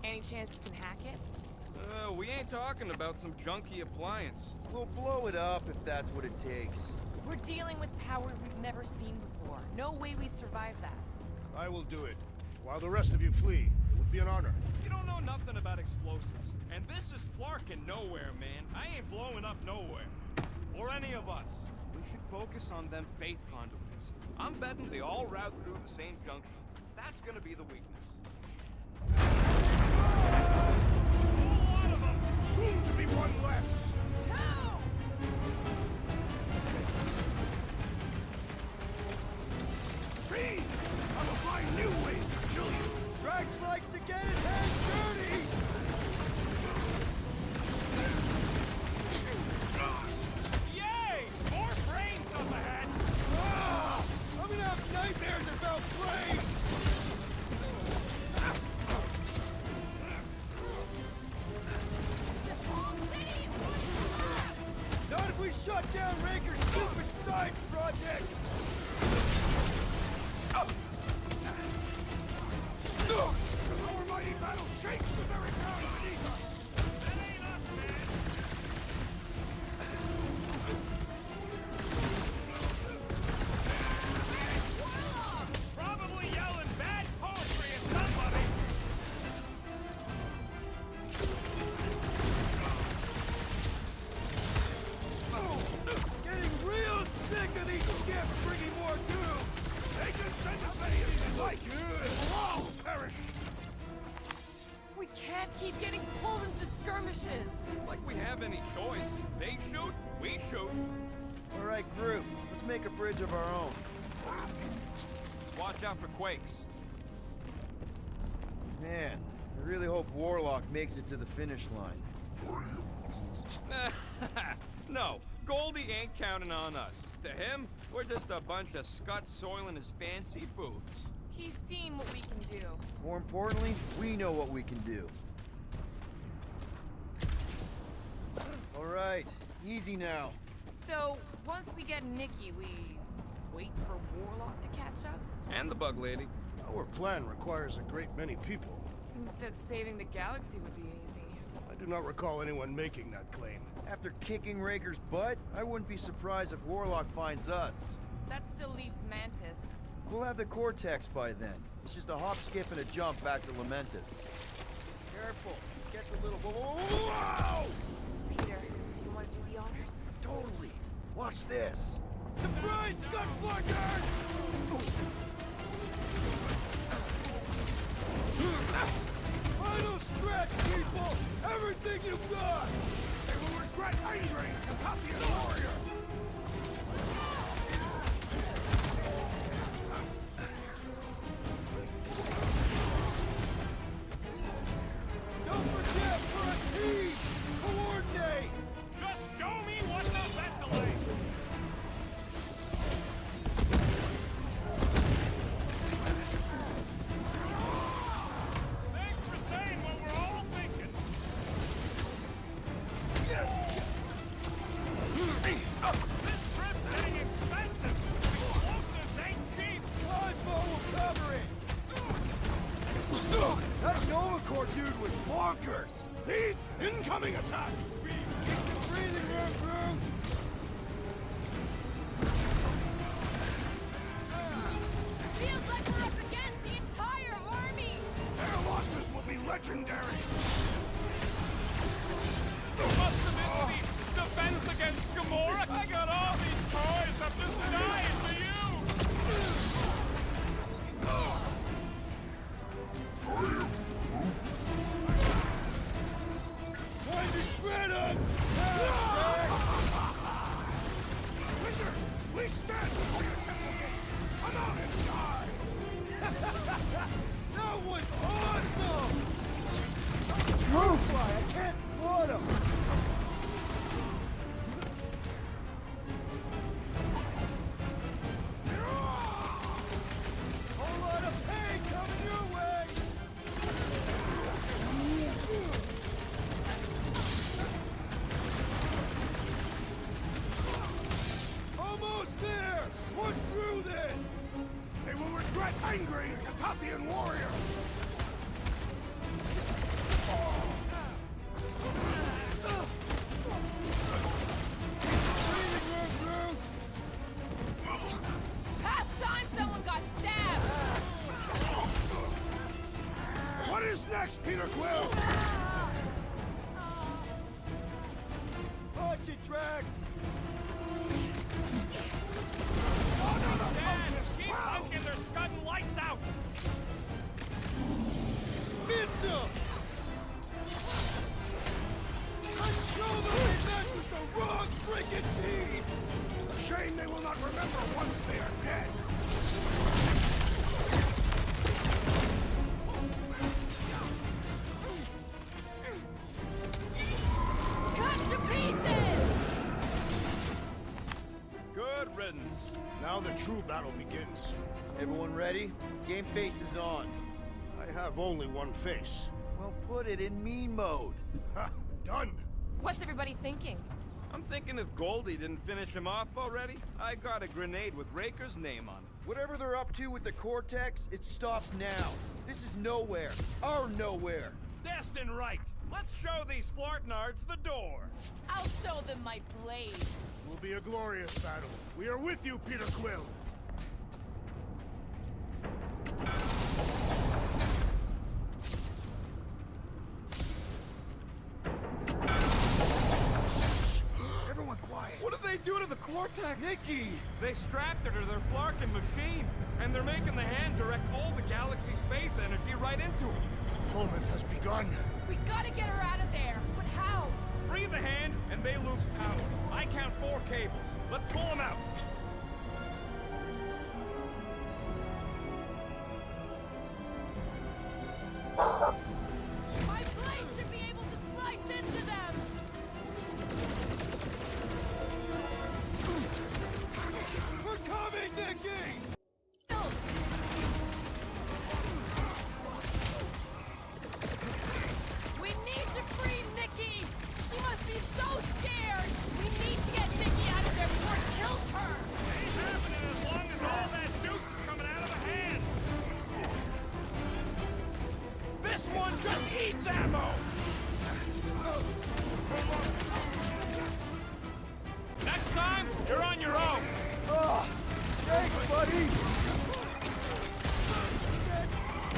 Any chance you can hack it? We ain't talking about some junky appliance. We'll blow it up if that's what it takes. We're dealing with power we've never seen before. No way we'd survive that. I will do it. While the rest of you flee, it would be an honor. You don't know nothing about explosives. And this is flarking nowhere, man. I ain't blowing up nowhere. Or any of us. We should focus on them faith conduits. I'm betting they all route through the same junction. That's gonna be the weakness. One of them! Soon to be one less! Feed! I will find new ways to kill you! Drax likes to get his hands dirty! Yay! More brains up ahead! I'm gonna have nightmares about brains! Not if we shut down Raker's stupid science project! Our mighty battle shakes the very ground beneath us! That ain't us, man! Probably yelling bad poetry at somebody! Getting real sick of these skiffs bringing more doom! They can send as many as they like! We'll all perish! We can't keep getting pulled into skirmishes. Like we have any choice. They shoot, we shoot. All right, group. Let's make a bridge of our own. Just watch out for quakes. Man, I really hope Warlock makes it to the finish line. No, Goldie ain't counting on us. To him, we're just a bunch of scuts soiling his fancy boots. He's seen what we can do. More importantly, we know what we can do. All right, easy now. So, once we get Nikki, we wait for Warlock to catch up? And the bug lady. Our plan requires a great many people. Who said saving the galaxy would be easy? I do not recall anyone making that claim. After kicking Raker's butt, I wouldn't be surprised if Warlock finds us. That still leaves Mantis. We'll have the Cortex by then. It's just a hop, skip, and a jump back to Lamentus. Careful. Gets a little... Whoa! Peter, do you want to do the honors? Totally. Watch this. Surprise, Scud Fluckers! Final stretch, people! Everything you've got! They will regret angering the Taphian warrior! Don't forget, we're a team! Coordinate! Just show me what the ventilate! Thanks for saying what we're all thinking. This trip's getting expensive. Explosives ain't cheap. Plasma will cover it! That Nova Corps dude was bonkers! Lead incoming attack! Get some breathing room, Groot! Feels like we're up against the entire army! Their losses will be legendary! Must have been the defense against Gamora. I got all these toys. I'm just dying for you. Time to shred him! Wizard, we stand before your was awesome! ¡Oh! I can't blood him! Whole lot of pain coming your way! Almost there! Push through this! They will regret angering a Katathian warrior! Past time someone got stabbed! What is next, Peter Quill? Watch it, Drax! Keep punking, they're scudding lights out! Mitchell! Let's show them we met with the wrong freaking team! A shame they will not remember once they are dead. Cut to pieces! Good riddance. Now the true battle begins. Everyone ready? Game face is on. I have only one face. Well, put it in me mode. Ha! Done! What's everybody thinking? I'm thinking if Goldie didn't finish him off already, I got a grenade with Raker's name on it. Whatever they're up to with the Cortex, it stops now. This is nowhere. Our nowhere. Destined right. Let's show these Flartnards the door. I'll show them my blade. Will be a glorious battle. We are with you, Peter Quill. Everyone quiet. What did they do to the Cortex? Nikki! They strapped it to their Flarkin machine, and they're making the hand direct all the galaxy's faith energy right into it. Fulfillment has begun. We gotta get her out of there. But how? Free the hand, and they lose power. I count 4 cables. Let's pull them out. My blade should be able to slice into them! We're coming, Nikki! We need to free Nikki! She must be so scared! We need to get Nikki out of there before it kills her! Ain't happening as long as all that juice is coming out of the hand. This one just eats ammo! Next time, you're on your own. Thanks, buddy!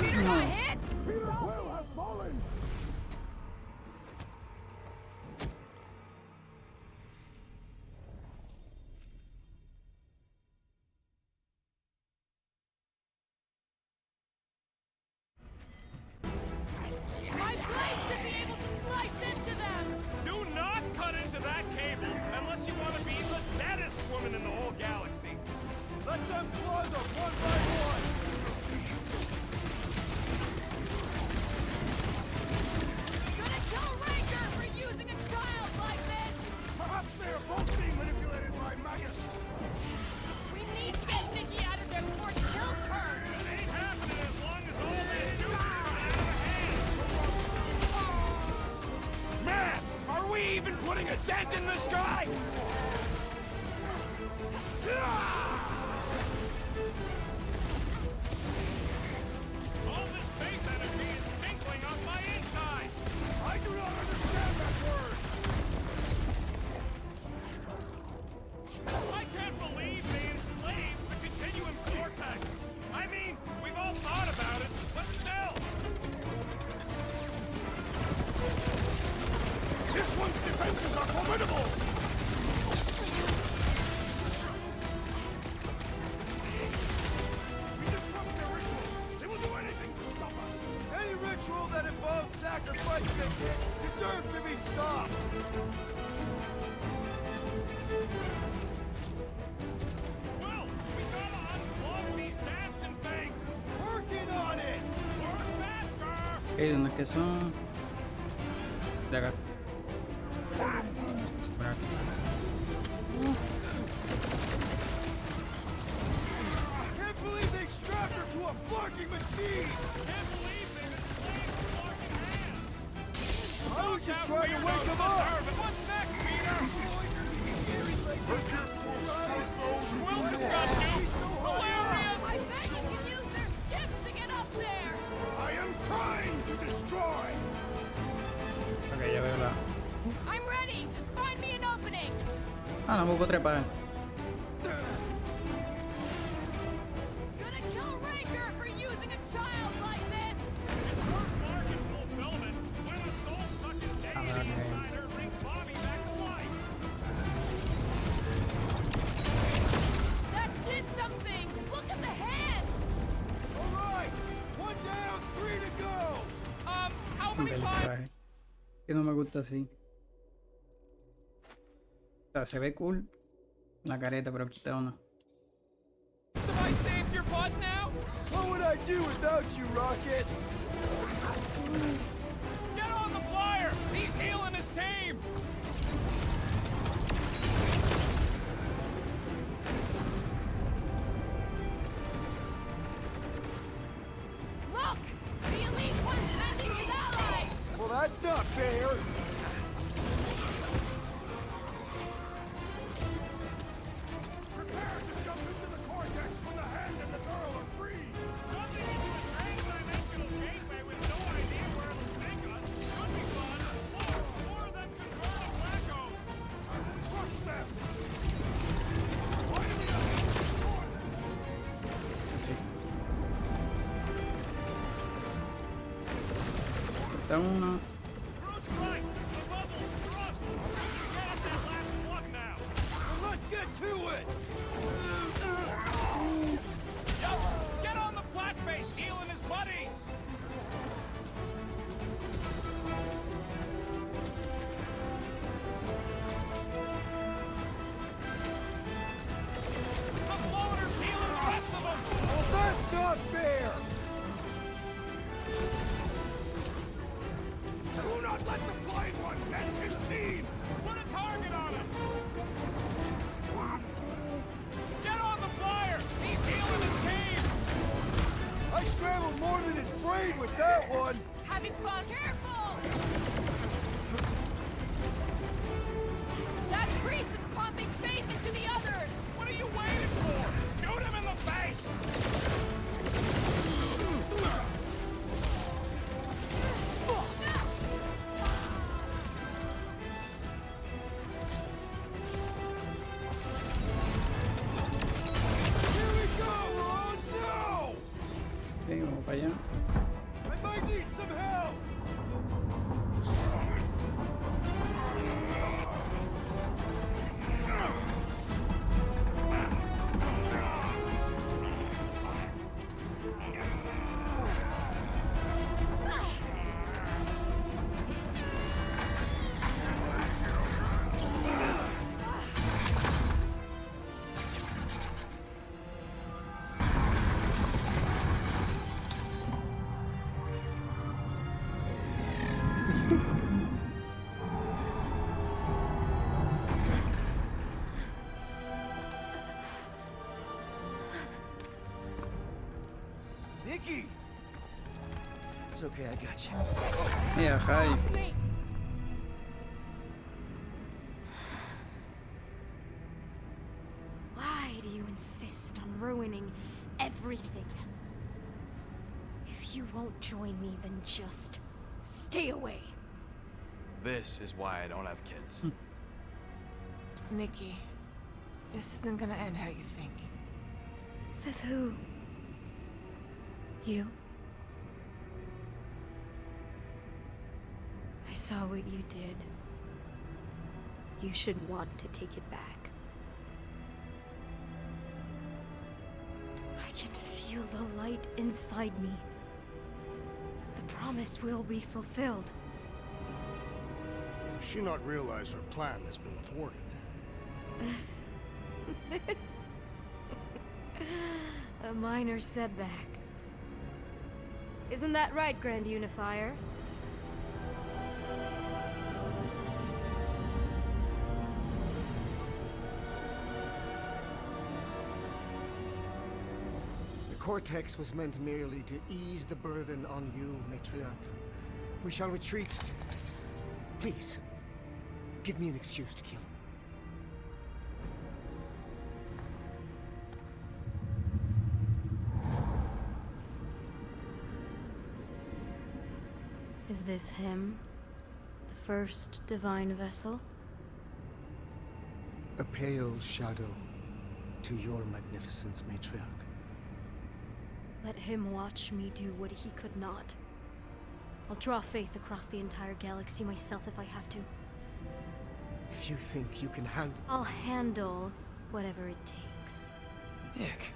Peter got hit? Peter Quill has fallen! My blade should be able to slice into them! Do not cut into that cable unless you want to be the deadest woman in the whole galaxy. Let's unplug them one by one! Gonna kill Raker for using a child like this! Perhaps they are both being manipulated by Magus! We need to get Nikki out of there before it kills her! It ain't happening as long as all that juice is coming out of the hand. Man, are we even putting a dent in this guy? All this faith energy is tinkling on my insides. I do not understand that word! I can't believe they enslaved the Continuum Cortex. I mean, we've all thought about it, but still. This one's defenses are formidable! We disrupt their ritual. They will do anything to stop us. Any ritual that involves sacrifice deserves to be stopped. Well, we gotta unplug these Dastan things. Working on it! Work fast. ¿Dónde es que son? De acá. Por aquí. Can't believe they strapped her to a barking machine! Can't believe they've enslaved her barking hands! I was just trying to wake them up! What's next, Peter? Will just got you! Hilarious! I bet you can use their skiffs to get up there! I am trying to destroy! Ok, ya veo la. I'm ready! Just find me an opening! Ah, no me puedo trepar. Gonna kill Raker for using a child like this! It's worth market fulfillment when the soul-sucking deity inside her brings Bobby back to life. That did something! Look at the hands! Alright! One down, 3 to go! How Ok, el traje. Que no me gusta así. O sea, se ve cool la careta, pero quita uno. So I saved your butt now? What would I do without you, Rocket? Get on the flyer! He's healing his team! Look! The Elite One's sending his allies! Well, that's not fair! Prepare to jump into the cortex when the hand and the girl are free! Jumping into a trans-dimensional gateway with no idea where it'll take us could be fun, or than converted wackos! I will crush them! Why do we not destroy them? Así. Quita uno. Root's right! The bubble's struck! Get at that last plug now! Well, let's get to it! Yup! Get on the flat face, healing his buddies! The floater's healing the rest of them! Well, that's not fair! Do not let the flying one bend his team! Put a target on him! Get on the flyer! He's healing his team! I scrambled more than his brain with that one! Having fun! Careful! That priest is pumping faith into the others! What are you waiting for? Shoot him in the face! Here we go! Oh no! Ok, vamos para allá. I might need some help! Nikki! It's okay, I got you. Mira, Jai. Why do you insist on ruining everything? If you won't join me, then just stay away. This is why I don't have kids. Nikki, this isn't gonna end how you think. Says who? You? I saw what you did. You should want to take it back. I can feel the light inside me. The promise will be fulfilled. Does she not realize her plan has been thwarted? A minor setback. Isn't that right, Grand Unifier? The Cortex was meant merely to ease the burden on you, Matriarch. We shall retreat. Please, give me an excuse to kill him. Is this him? The first divine vessel? A pale shadow to your magnificence, Matriarch. Let him watch me do what he could not. I'll draw faith across the entire galaxy myself if I have to. If you think you can handle... I'll handle whatever it takes. Nick.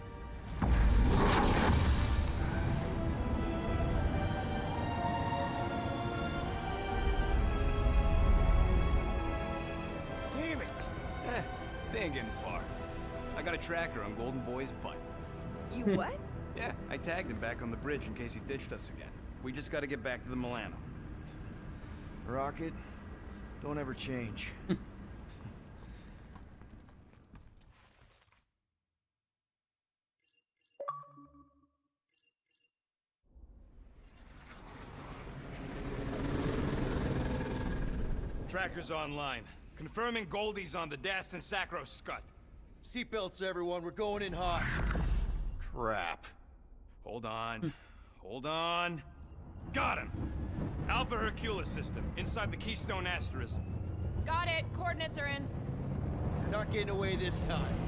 Damn it! They ain't getting far. I got a tracker on Golden Boy's butt. You what? Yeah, I tagged him back on the bridge in case he ditched us again. We just gotta get back to the Milano. Rocket, don't ever change. Tracker's online. Confirming Goldie's on the Dastan Sacro Scut. Seatbelts, everyone, we're going in hot. Crap. Hold on. Hold on. Got him! Alpha Hercules system, inside the Keystone Asterism. Got it. Coordinates are in. You're not getting away this time.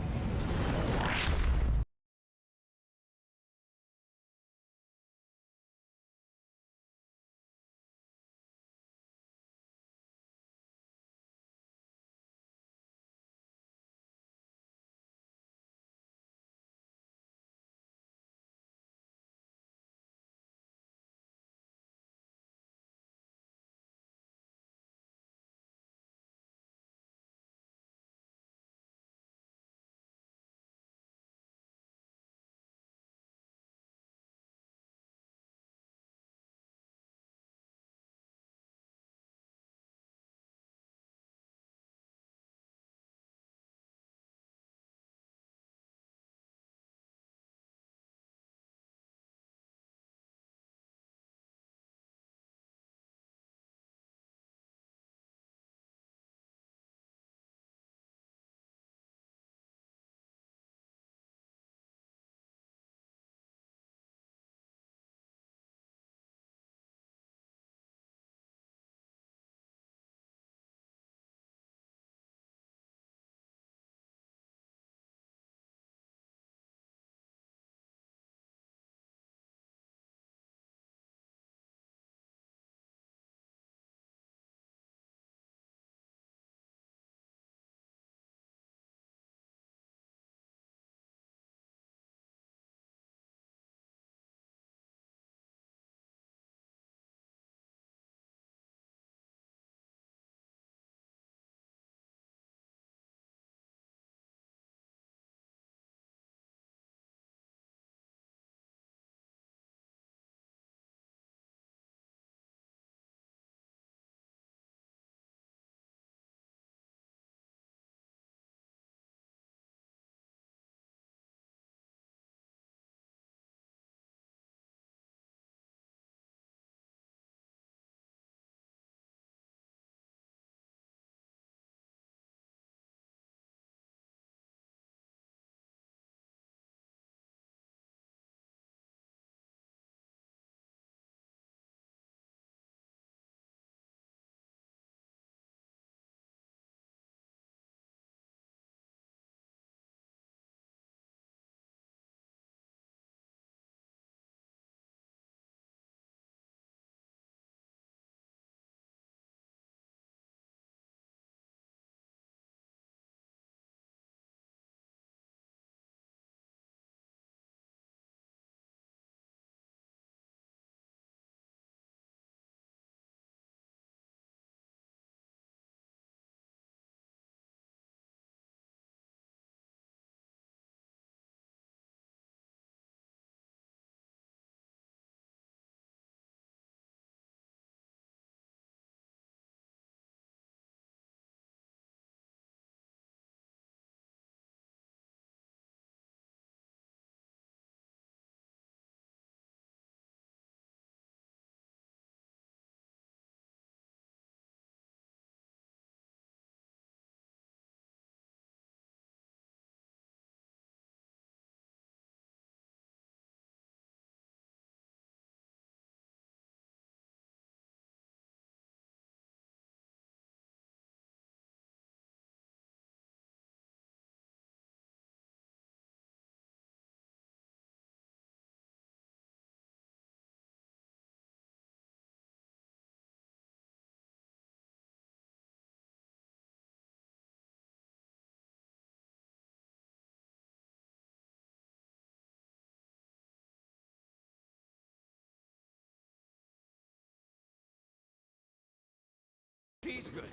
He's good.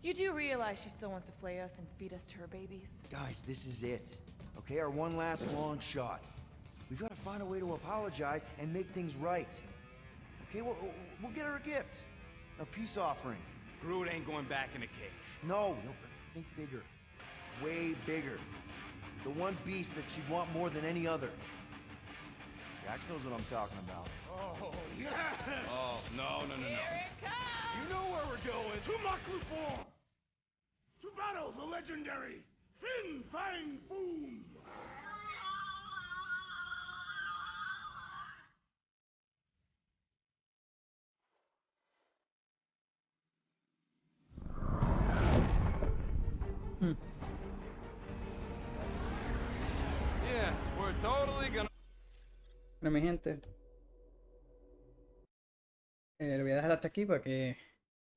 You do realize she still wants to flay us and feed us to her babies? Guys, this is it. Okay, our one last long shot. We've got to find a way to apologize and make things right. Okay, we'll get her a gift. A peace offering. Groot ain't going back in a cage. No, but think bigger. Way bigger. The one beast that she'd want more than any other. Jax knows what I'm talking about. Oh, yes! Oh, no. Here it comes! You know where we're going. To Maklufor! To battle the legendary Fin Fang Boom! Yeah, we're totally gonna... Bueno, mi gente, lo voy a dejar hasta aquí para que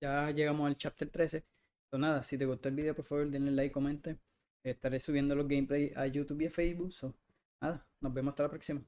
ya llegamos al chapter 13. Entonces nada, si te gustó el video, por favor denle like, comente. Estaré subiendo los gameplays a YouTube y a Facebook. So, nada, nos vemos hasta la próxima.